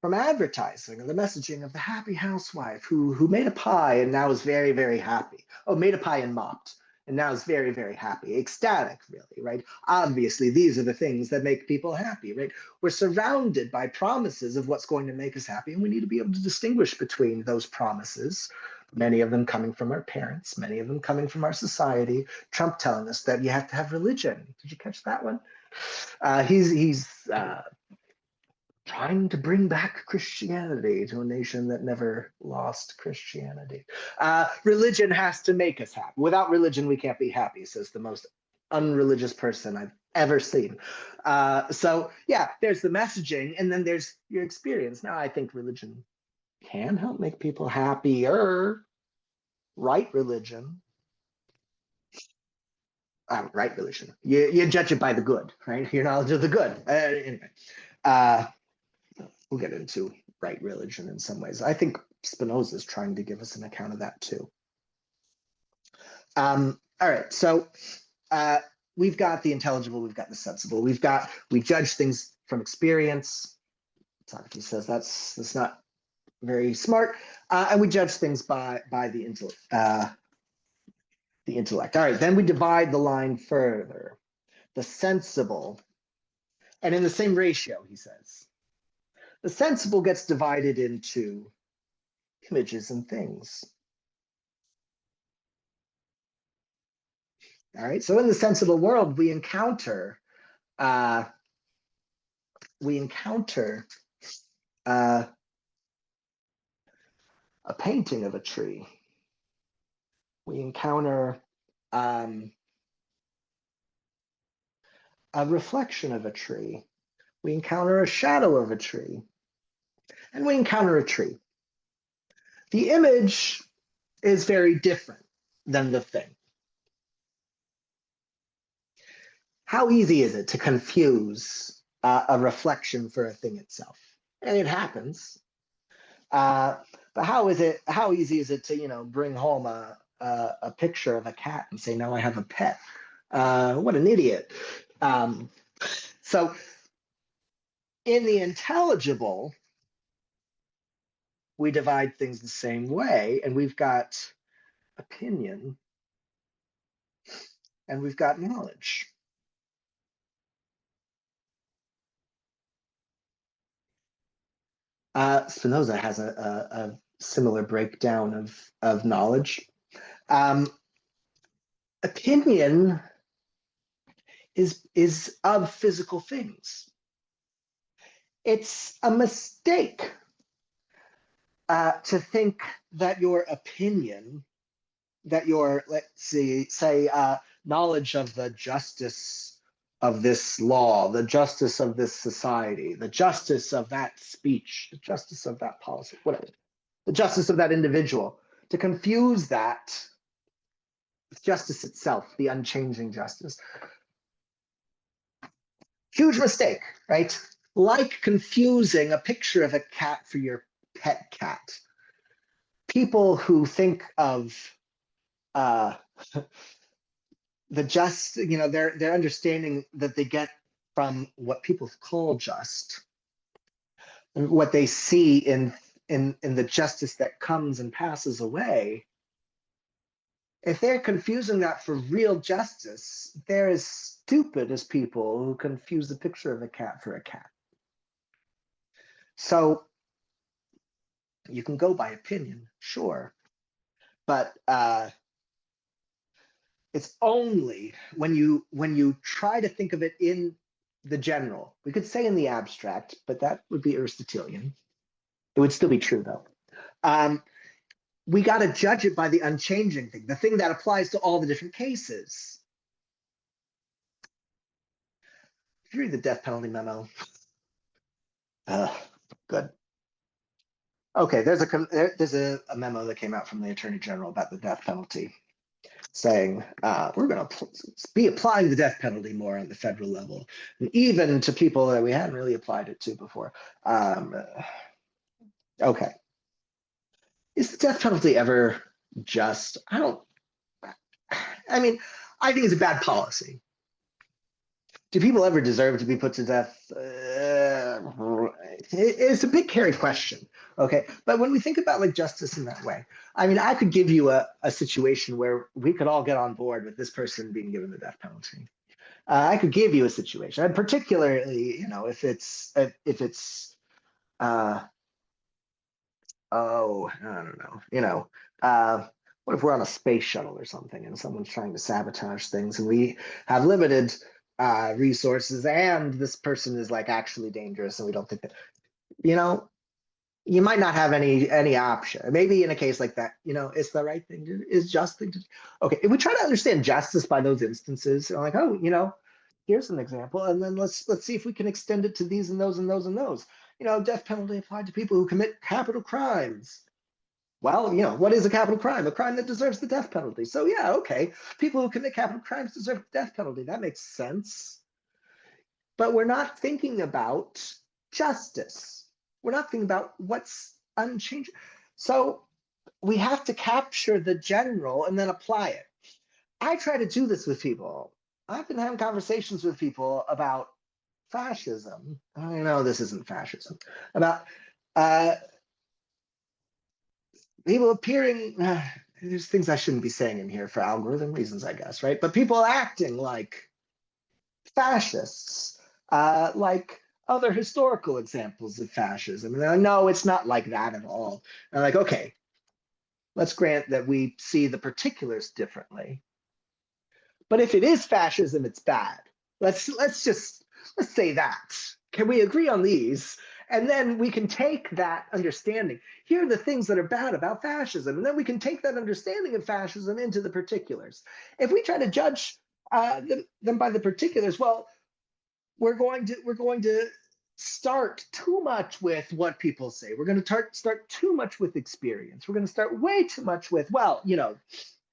from advertising, the messaging of the happy housewife who made a pie and now is very, very happy. Oh, made a pie and mopped and now is very, very happy. Ecstatic, really, right? Obviously, these are the things that make people happy, right? We're surrounded by promises of what's going to make us happy, and we need to be able to distinguish between those promises, many of them coming from our parents, many of them coming from our society. Trump telling us that you have to have religion. Did you catch that one? He's trying to bring back Christianity to a nation that never lost Christianity. Religion has to make us happy. Without religion, we can't be happy, says the most unreligious person I've ever seen. So yeah, there's the messaging, and then there's your experience. Now, I think religion can help make people happier. Right religion. Right religion. You judge it by the good, right? Your knowledge of the good. Anyway. We'll get into right religion in some ways. I think Spinoza is trying to give us an account of that too. All right, so we've got the intelligible, we've got the sensible, we judge things from experience. Socrates says that's not very smart, and we judge things by the intellect. All right, then we divide the line further. The sensible, and in the same ratio, he says. The sensible gets divided into images and things. All right, so in the sensible world, we encounter a painting of a tree. We encounter a reflection of a tree. We encounter a shadow of a tree. And we encounter a tree. The image is very different than the thing. How easy is it to confuse a reflection for a thing itself? And it happens. But how easy is it to, bring home a picture of a cat and say, now I have a pet? What an idiot. So in the intelligible, we divide things the same way, and we've got opinion and we've got knowledge. Spinoza has a similar breakdown of knowledge. Opinion is of physical things. It's a mistake to think that your opinion, that your, let's say knowledge of the justice of this law, the justice of this society, the justice of that speech, the justice of that policy, whatever, the justice of that individual, to confuse that with justice itself, the unchanging justice. Huge mistake, right? Like confusing a picture of a cat for your pet cat. People who think of the just, their understanding that they get from what people call just, and what they see in the justice that comes and passes away. If they're confusing that for real justice, they're as stupid as people who confuse the picture of a cat for a cat. So you can go by opinion, sure, but it's only when you try to think of it in the general. We could say in the abstract, but that would be Aristotelian. It would still be true though. Um, we got to judge it by the unchanging thing, the thing that applies to all the different cases. Did you read the death penalty memo? Good. Okay, there's a memo that came out from the Attorney General about the death penalty, saying we're going to be applying the death penalty more on the federal level, and even to people that we hadn't really applied it to before. Okay, is the death penalty ever just? I don't. I mean, I think it's a bad policy. Do people ever deserve to be put to death? It's a big, hairy question. Okay, but when we think about like justice in that way, I mean, I could give you a situation where we could all get on board with this person being given the death penalty. I could give you a situation, and particularly, if it's oh, I don't know, what if we're on a space shuttle or something and someone's trying to sabotage things and we have limited resources and this person is like actually dangerous and we don't think that, you might not have any option. Maybe in a case like that, it's the right thing to, is just thing to do. Okay, if we try to understand justice by those instances, like, oh, here's an example, and then let's see if we can extend it to these and those and those and those. Death penalty applied to people who commit capital crimes. Well, what is a capital crime? A crime that deserves the death penalty. So yeah, okay, people who commit capital crimes deserve the death penalty. That makes sense. But we're not thinking about justice. We're not thinking about what's unchanged. So we have to capture the general and then apply it. I try to do this with people. I've been having conversations with people about fascism. I know this isn't fascism. About people appearing, there's things I shouldn't be saying in here for algorithm reasons, I guess, right? But people acting like fascists, like other historical examples of fascism. And they're like, no, it's not like that at all. And I'm like, okay, let's grant that we see the particulars differently. But if it is fascism, it's bad. Let's say that. Can we agree on these? And then we can take that understanding. Here are the things that are bad about fascism. And then we can take that understanding of fascism into the particulars. If we try to judge them by the particulars, well, we're going to start too much with what people say. We're going to start too much with experience. We're going to start way too much with, well,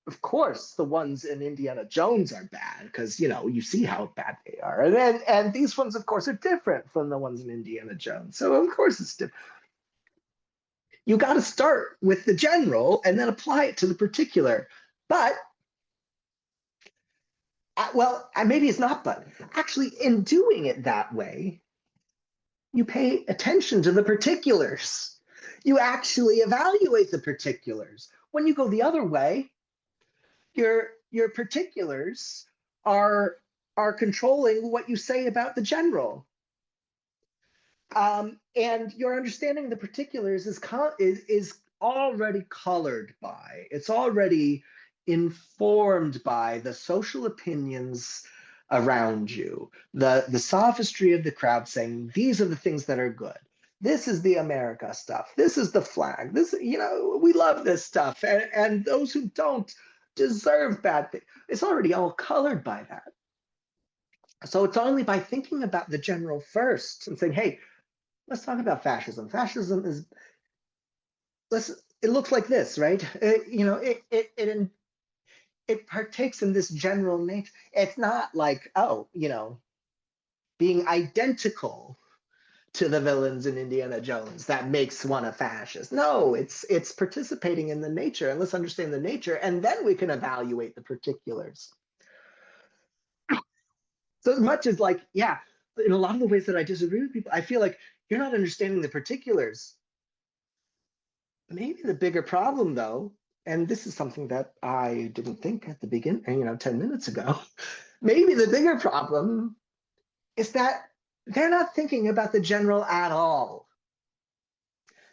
of course, the ones in Indiana Jones are bad because you see how bad they are, and these ones, of course, are different from the ones in Indiana Jones. So of course it's different. You got to start with the general and then apply it to the particular. But well, maybe it's not. But actually, in doing it that way, you pay attention to the particulars. You actually evaluate the particulars. When you go the other way, your particulars are controlling what you say about the general, and your understanding of the particulars is already colored by, it's already informed by the social opinions around you, the sophistry of the crowd saying these are the things that are good. This is the America stuff. This is the flag. This, we love this stuff, and those who don't deserve bad things. It's already all colored by that. So it's only by thinking about the general first and saying, hey, let's talk about fascism. Fascism is, it looks like this, right? It partakes in this general nature. It's not like, oh, being identical to the villains in Indiana Jones that makes one a fascist. No, it's participating in the nature, and let's understand the nature, and then we can evaluate the particulars. So as much as like, yeah, in a lot of the ways that I disagree with people, I feel like you're not understanding the particulars. Maybe the bigger problem though, and this is something that I didn't think at the beginning, 10 minutes ago, maybe the bigger problem is that they're not thinking about the general at all.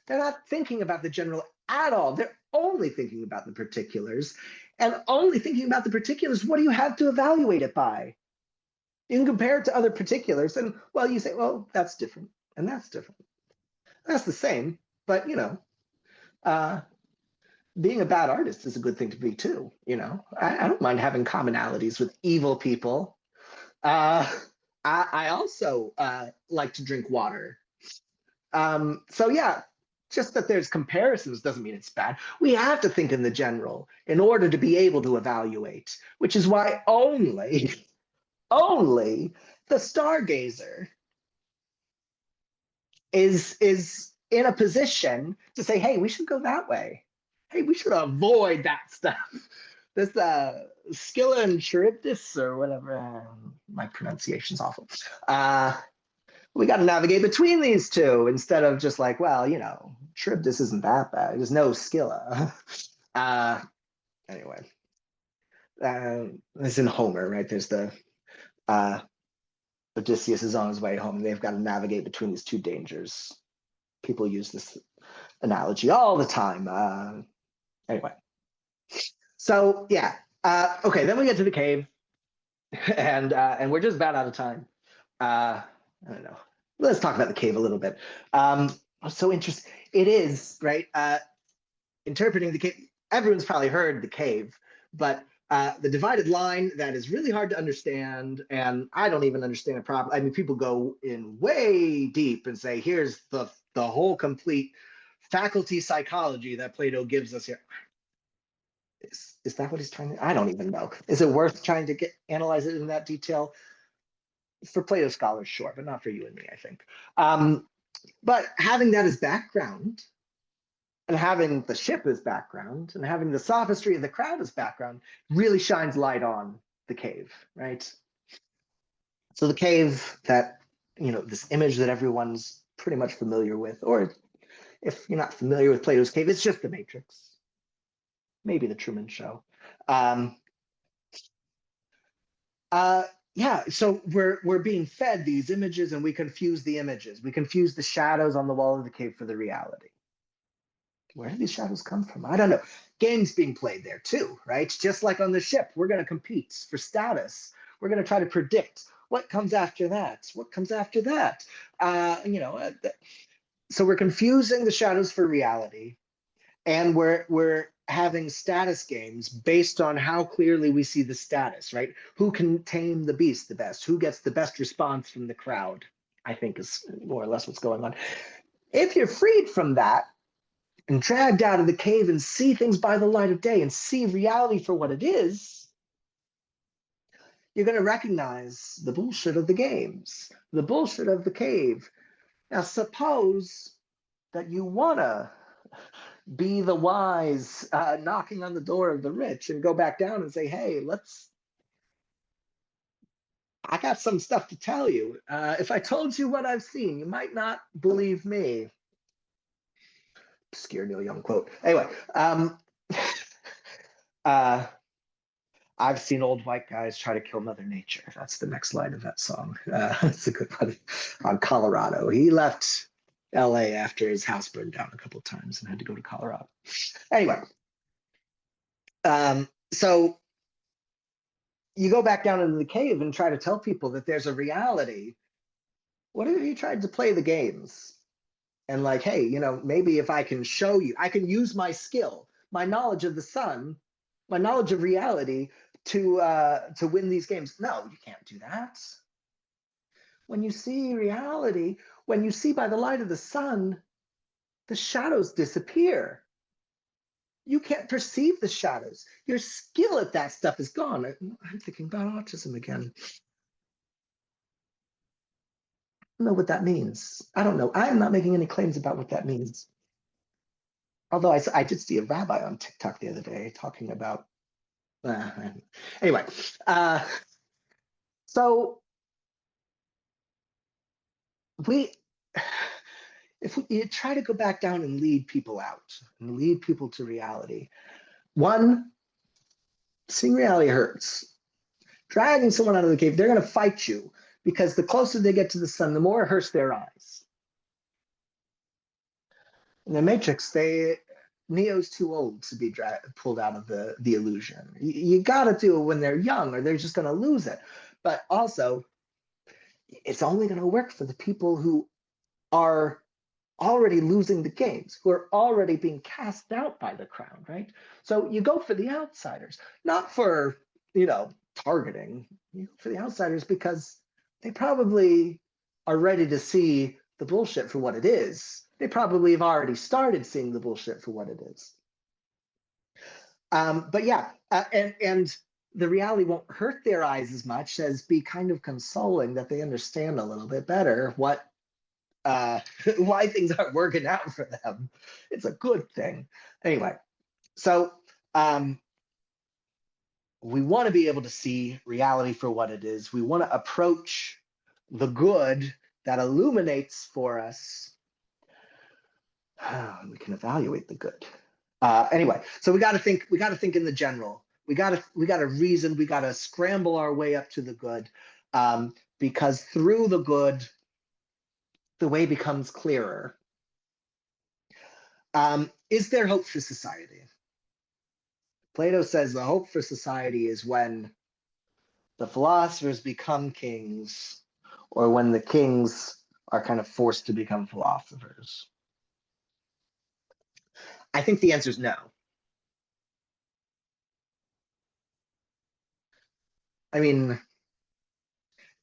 They're not thinking about the general at all. They're only thinking about the particulars, and only thinking about the particulars. What do you have to evaluate it by? You can compare it to other particulars, and well, you say, well, that's different, and that's different. That's the same, but uh, being a bad artist is a good thing to be too. I don't mind having commonalities with evil people. Uh, I also like to drink water. So yeah, just that there's comparisons doesn't mean it's bad. We have to think in the general in order to be able to evaluate, which is why only the stargazer is in a position to say, hey, we should go that way. Hey, we should avoid that stuff. This Scylla and Charybdis or whatever. My pronunciation's awful. We got to navigate between these two instead of just like, well, Charybdis isn't that bad. There's no Scylla. Anyway, it's in Homer, right? There's the Odysseus is on his way home, and they've got to navigate between these two dangers. People use this analogy all the time. Anyway, so yeah, okay. Then we get to the cave, and we're just about out of time. I don't know. Let's talk about the cave a little bit. So interesting. It is right. Interpreting the cave. Everyone's probably heard the cave, but the divided line that is really hard to understand, and I don't even understand it properly. I mean, people go in way deep and say, "Here's the whole complete faculty psychology that Plato gives us here." Is that what he's trying to? I don't even know. Is it worth trying to analyze it in that detail? For Plato scholars, sure, but not for you and me, I think. But having that as background, and having the ship as background, and having the sophistry of the crowd as background, really shines light on the cave, right? So the cave that, this image that everyone's pretty much familiar with, or if you're not familiar with Plato's cave, it's just the Matrix, maybe the Truman Show. Yeah, so we're being fed these images, and we confuse the images. We confuse the shadows on the wall of the cave for the reality. Where do these shadows come from? I don't know. Games being played there too, right? Just like on the ship, we're going to compete for status. We're going to try to predict what comes after that. What comes after that? So we're confusing the shadows for reality, and we're having status games based on how clearly we see the status, right? Who can tame the beast the best? Who gets the best response from the crowd? I think is more or less what's going on. If you're freed from that and dragged out of the cave and see things by the light of day and see reality for what it is, you're going to recognize the bullshit of the games, the bullshit of the cave. Now, suppose that you want to be the wise knocking on the door of the rich and go back down and say, hey, I got some stuff to tell you. If I told you what I've seen, you might not believe me. Obscure Neil Young quote. Anyway, I've seen old white guys try to kill Mother Nature. That's the next line of that song. It's a good one. On Colorado. He left LA after his house burned down a couple of times and had to go to Colorado. Anyway, so you go back down into the cave and try to tell people that there's a reality. What if you tried to play the games? And like, hey, maybe if I can show you, I can use my skill, my knowledge of the sun, my knowledge of reality to win these games. No, you can't do that. When you see reality, when you see by the light of the sun, the shadows disappear. You can't perceive the shadows. Your skill at that stuff is gone. I'm thinking about autism again. I don't know what that means. I don't know. I'm not making any claims about what that means. Although I did see a rabbi on TikTok the other day talking about, anyway. So if you try to go back down and lead people out and lead people to reality, one, seeing reality hurts. Dragging someone out of the cave, they're going to fight you because the closer they get to the sun, the more it hurts their eyes. In the Matrix, Neo's too old to be pulled out of the illusion. You got to do it when they're young, or they're just going to lose it. But also, it's only going to work for the people who are already losing the games, who are already being cast out by the crown, right? So you go for the outsiders, not for, targeting. You go for the outsiders because they probably are ready to see the bullshit for what it is. They probably have already started seeing the bullshit for what it is. But yeah, and the reality won't hurt their eyes as much as be kind of consoling that they understand a little bit better what why things aren't working out for them. It's a good thing. Anyway, so we want to be able to see reality for what it is. We want to approach the good that illuminates for us. We can evaluate the good. Anyway, so we got to think. We got to think in the general. We got to reason. We got to scramble our way up to the good, because through the good, the way becomes clearer. Is there hope for society? Plato says the hope for society is when the philosophers become kings, or when the kings are kind of forced to become philosophers. I think the answer is no. I mean,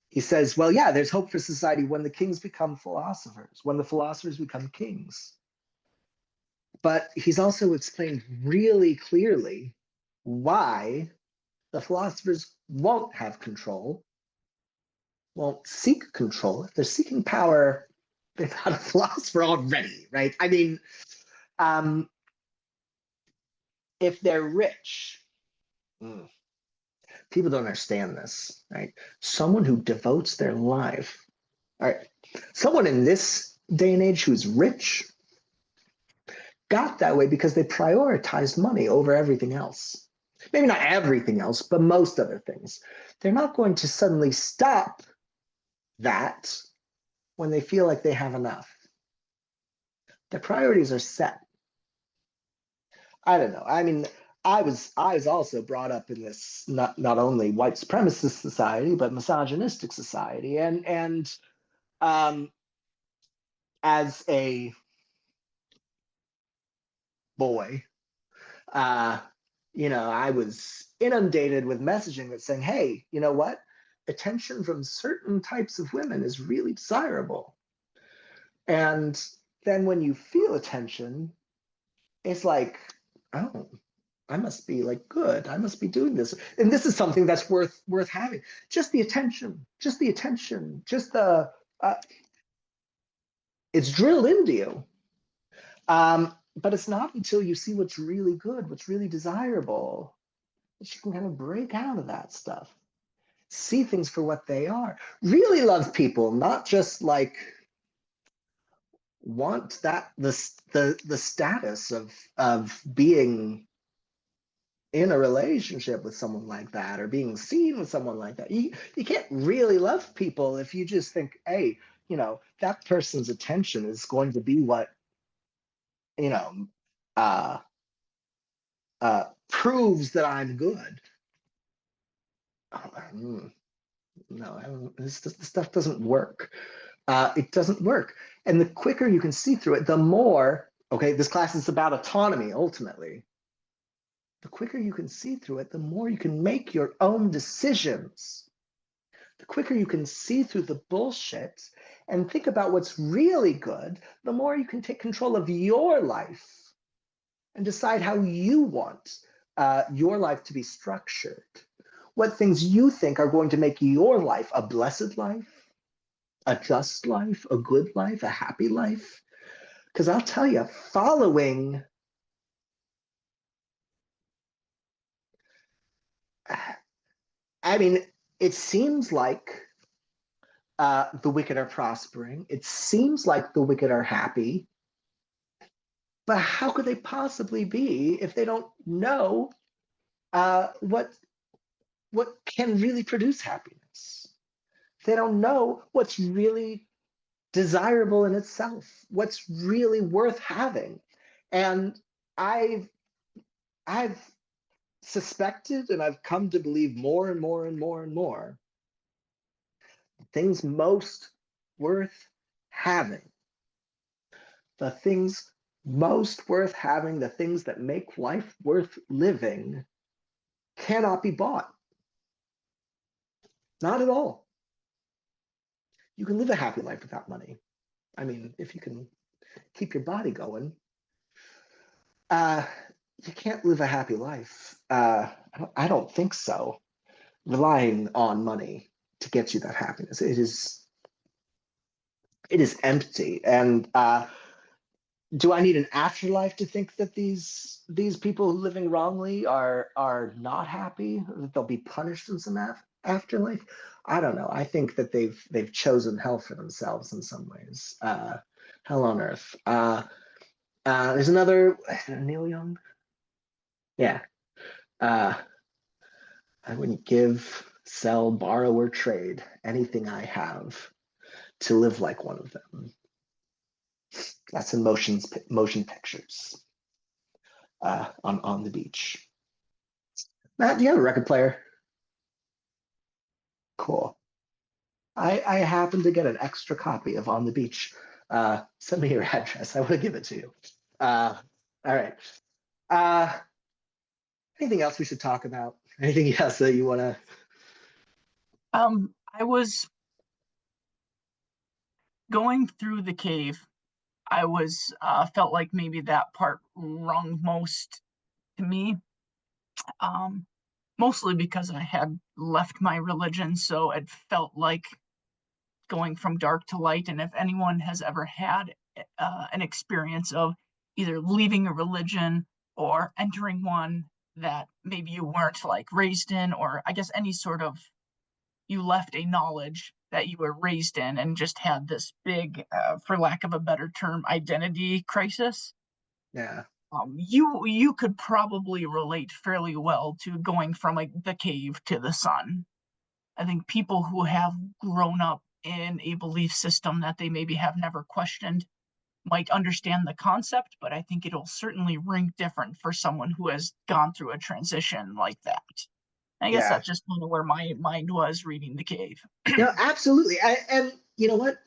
he says, well, yeah, there's hope for society when the kings become philosophers, when the philosophers become kings. But he's also explained really clearly why the philosophers won't have control, won't seek control. If they're seeking power, they've got a philosopher already, right? I mean, if they're rich, people don't understand this, right? Someone who devotes their life, all right, someone in this day and age who's rich got that way because they prioritized money over everything else. Maybe not everything else, but most other things. They're not going to suddenly stop that when they feel like they have enough. Their priorities are set. I don't know. I mean, I was also brought up in this not only white supremacist society but misogynistic society, and as a boy, I was inundated with messaging that's saying, hey, you know what? Attention from certain types of women is really desirable. And then when you feel attention, it's like, oh, I must be like good. I must be doing this. And this is something that's worth having. Just the attention, just the attention, just the it's drilled into you. But it's not until you see what's really good, what's really desirable, that you can kind of break out of that stuff. See things for what they are. Really love people, not just like want that the status of being in a relationship with someone like that or being seen with someone like that. You can't really love people if you just think, hey, that person's attention is going to be what, uh, proves that I'm good. No, this stuff doesn't work. It doesn't work. And the quicker you can see through it, the more, okay, this class is about autonomy ultimately. The quicker you can see through it, the more you can make your own decisions. The quicker you can see through the bullshit and think about what's really good, the more you can take control of your life and decide how you want your life to be structured. What things you think are going to make your life a blessed life, a just life, a good life, a happy life. Because I'll tell you, following I mean, it seems like the wicked are prospering. It seems like the wicked are happy. But how could they possibly be if they don't know what can really produce happiness? If they don't know what's really desirable in itself, what's really worth having. And I've suspected and I've come to believe more and more and more and more things most worth having, the things most worth having, the things that make life worth living, cannot be bought. Not at all. You can live a happy life without money. I mean, if you can keep your body going, uh, you can't live a happy life. I don't think so. Relying on money to get you that happiness, it is empty. And do I need an afterlife to think that these people living wrongly are not happy, that they'll be punished in some afterlife? I don't know. I think that they've chosen hell for themselves in some ways. Hell on earth. There's another Neil Young. Yeah. I wouldn't give, sell, borrow, or trade anything I have to live like one of them. That's in motion pictures on the beach. Matt, do you have a record player? Cool. I happen to get an extra copy of On the Beach. Send me your address. I want to give it to you. All right. Anything else we should talk about? Anything else that you want to? I was going through the cave. I was felt like maybe that part rung most to me. Mostly because I had left my religion, so it felt like going from dark to light. And if anyone has ever had an experience of either leaving a religion or entering one that maybe you weren't like raised in, or I guess any sort of, you left a knowledge that you were raised in and just had this big, for lack of a better term, identity crisis. Yeah. You could probably relate fairly well to going from like the cave to the sun. I think people who have grown up in a belief system that they maybe have never questioned might understand the concept, but I think it'll certainly ring different for someone who has gone through a transition like that. I guess Yeah. that's just kind of where my mind was reading The Cave. No, absolutely. And you know what?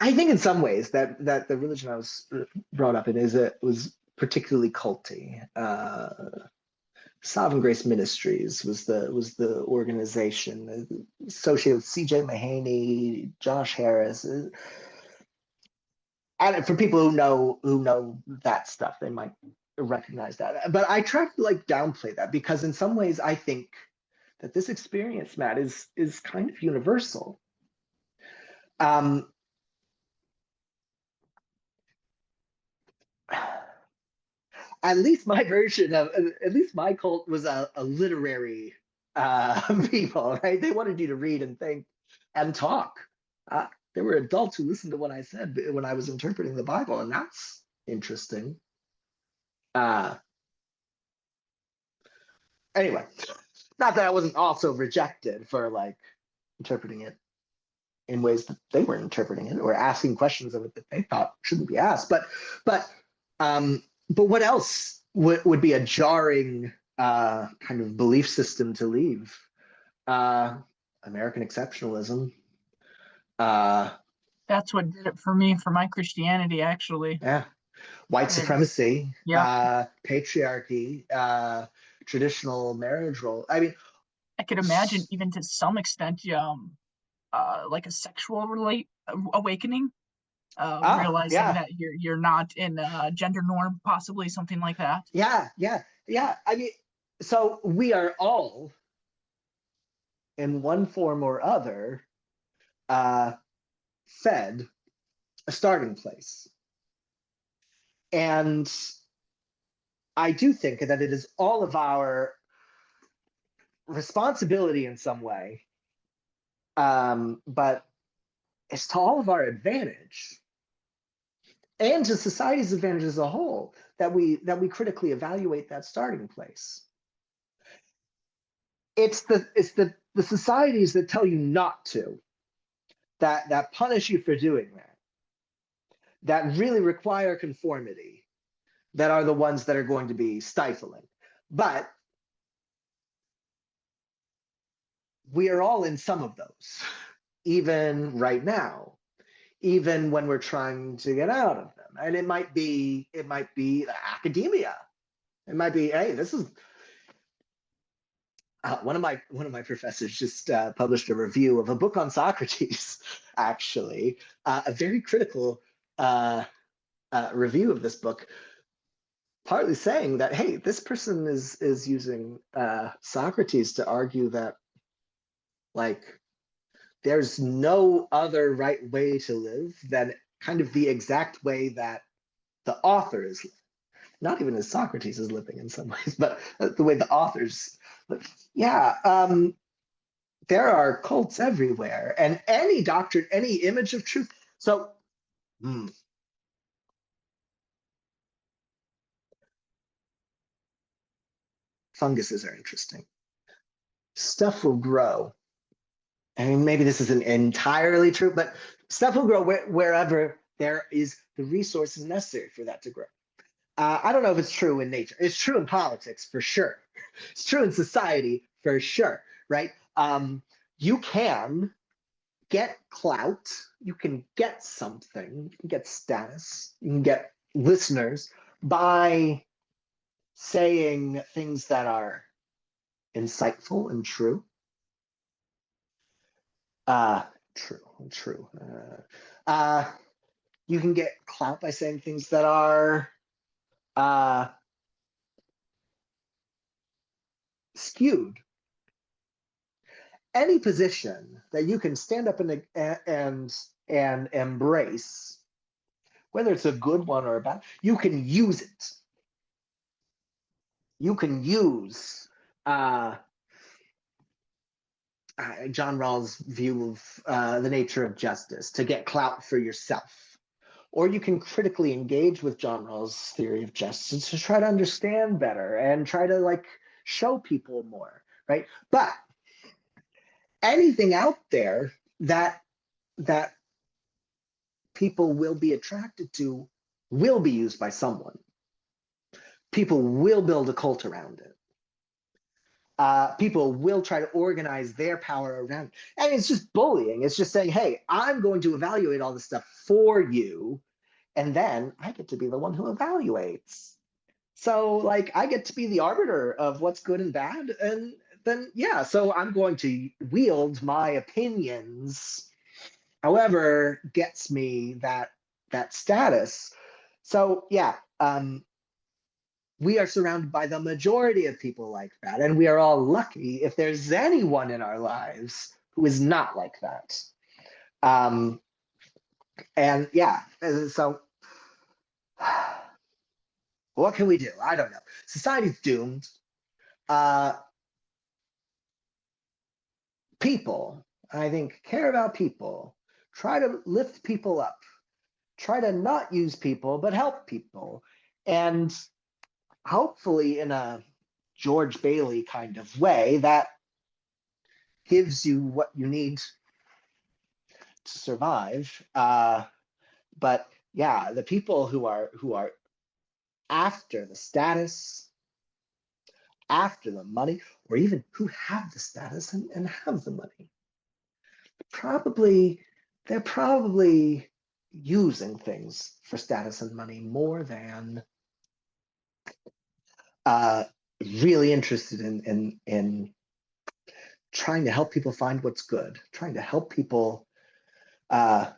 I think in some ways that the religion I was brought up in was particularly culty. Sovereign Grace Ministries was the organization associated with C.J. Mahaney, Josh Harris, and for people who know that stuff, they might recognize that. But I try to like downplay that because in some ways I think that this experience, Matt, is kind of universal. Um, at least my version of at least my cult was a literary people, right? They wanted you to read and think and talk. uh, there were adults who listened to what I said when I was interpreting the Bible, and that's interesting. uh, anyway, not that I wasn't also rejected for like interpreting it in ways that they weren't interpreting it or asking questions of it that they thought shouldn't be asked, but um but what else would be a jarring kind of belief system to leave? uh American exceptionalism. uh That's what did it for me for my Christianity, actually. yeah, white It, supremacy, yeah, patriarchy, traditional marriage role. I mean, I could imagine even to some extent, like a sexual relate awakening, realizing yeah, that you're not in a gender norm, possibly something like that. yeah. I mean, so we are all in one form or other uh, fed a starting place. And I do think that it is all of our responsibility in some way, but it's to all of our advantage and to society's advantage as a whole that we critically evaluate that starting place. It's the societies that tell you not to, that punish you for doing that really require conformity, that are the ones that are going to be stifling. But we are all in some of those, even right now, even when we're trying to get out of them. And it might be academia. It might be, hey, this is one of my professors just published a review of a book on Socrates, actually, a very critical uh, review of this book, partly saying that, hey, this person is using Socrates to argue that, like, there's no other right way to live than kind of the exact way that the author is living. Not even as Socrates is living in some ways, but the way the authors live. Yeah, there are cults everywhere, and any doctrine, any image of truth. So, hmm, funguses are interesting. Stuff will grow. I mean, maybe this isn't entirely true, but stuff will grow wherever there is the resources necessary for that to grow. I don't know if it's true in nature. It's true in politics for sure. It's true in society for sure, right? You can get clout, you can get something, you can get status, you can get listeners by saying things that are insightful and true. Uh, true, true. You can get clout by saying things that are uh, skewed. Any position that you can stand up and embrace, whether it's a good one or a bad, you can use it. You can use uh, John Rawls' view of the nature of justice to get clout for yourself. Or you can critically engage with John Rawls' theory of justice to try to understand better and try to like show people more, right? But anything out there that people will be attracted to will be used by someone. People will build a cult around it. People will try to organize their power around it. And it's just bullying. It's just saying, hey, I'm going to evaluate all this stuff for you. And then I get to be the one who evaluates. So, like, I get to be the arbiter of what's good and bad. And then, yeah, so I'm going to wield my opinions, however, gets me that status. So, yeah, we are surrounded by the majority of people like that. And we are all lucky if there's anyone in our lives who is not like that. Um, and yeah, so what can we do? I don't know. Society's doomed. Uh, People, I think, care about people, try to lift people up, try to not use people, but help people. And hopefully, in a George Bailey kind of way, that gives you what you need to survive. But yeah, the people who are after the status, after the money, or even who have the status and have the money, probably they're probably using things for status and money more than uh, really interested in trying to help people find what's good, trying to help people uh,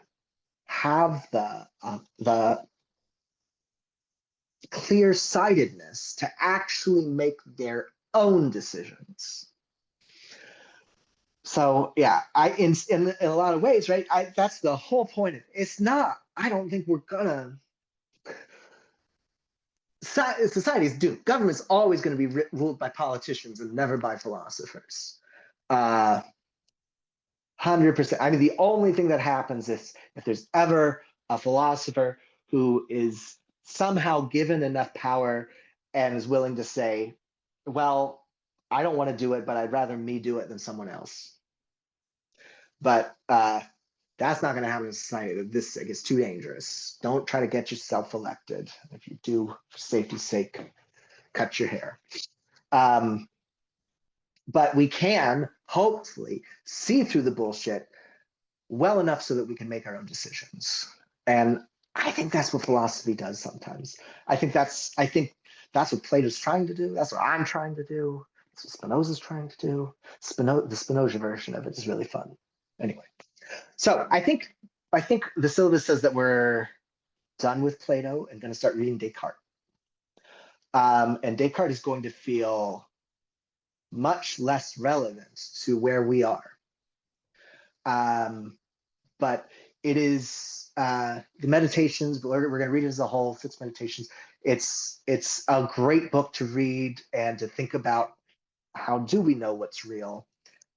have the clear sightedness to actually make their own decisions. So yeah, in a lot of ways, right? That's the whole point of it. It's not. I don't think we're gonna. Society is doomed. Government's always going to be ruled by politicians and never by philosophers. 100%. I mean, the only thing that happens is if there's ever a philosopher who is somehow given enough power and is willing to say, well, I don't want to do it, but I'd rather me do it than someone else. But that's not going to happen in society. This sick. It's too dangerous. Don't try to get yourself elected. If you do, for safety's sake, cut your hair. Um, but we can hopefully see through the bullshit well enough so that we can make our own decisions. And I think that's what philosophy does sometimes. I think that's what Plato's trying to do. That's what I'm trying to do. That's what Spinoza's trying to do. The Spinoza version of it is really fun. Anyway, so I think the syllabus says that we're done with Plato and going to start reading Descartes. And Descartes is going to feel much less relevant to where we are. But it is the meditations. We're going to read it as a whole, 6 meditations. It's a great book to read and to think about how do we know what's real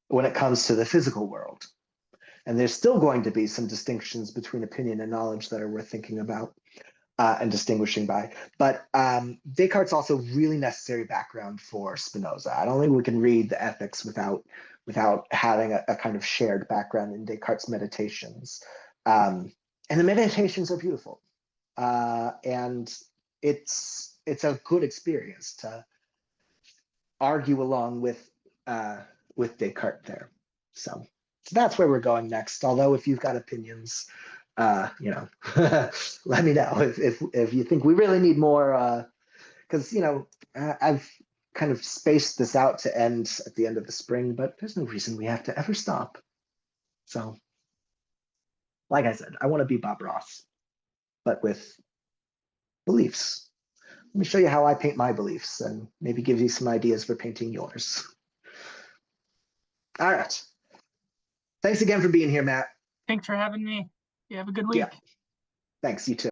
when it comes to the physical world. And there's still going to be some distinctions between opinion and knowledge that are worth thinking about and distinguishing by. But Descartes' also really necessary background for Spinoza. I don't think we can read the Ethics without having a kind of shared background in Descartes' meditations. And the meditations are beautiful. And it's a good experience to argue along with Descartes there. So that's where we're going next. Although if you've got opinions, let me know if you think we really need more. Because I've kind of spaced this out to end at the end of the spring, but there's no reason we have to ever stop. So, like I said, I want to be Bob Ross, but with beliefs. Let me show you how I paint my beliefs and maybe give you some ideas for painting yours. All right. Thanks again for being here, Matt. Thanks for having me. You have a good week. Yeah. Thanks. You too.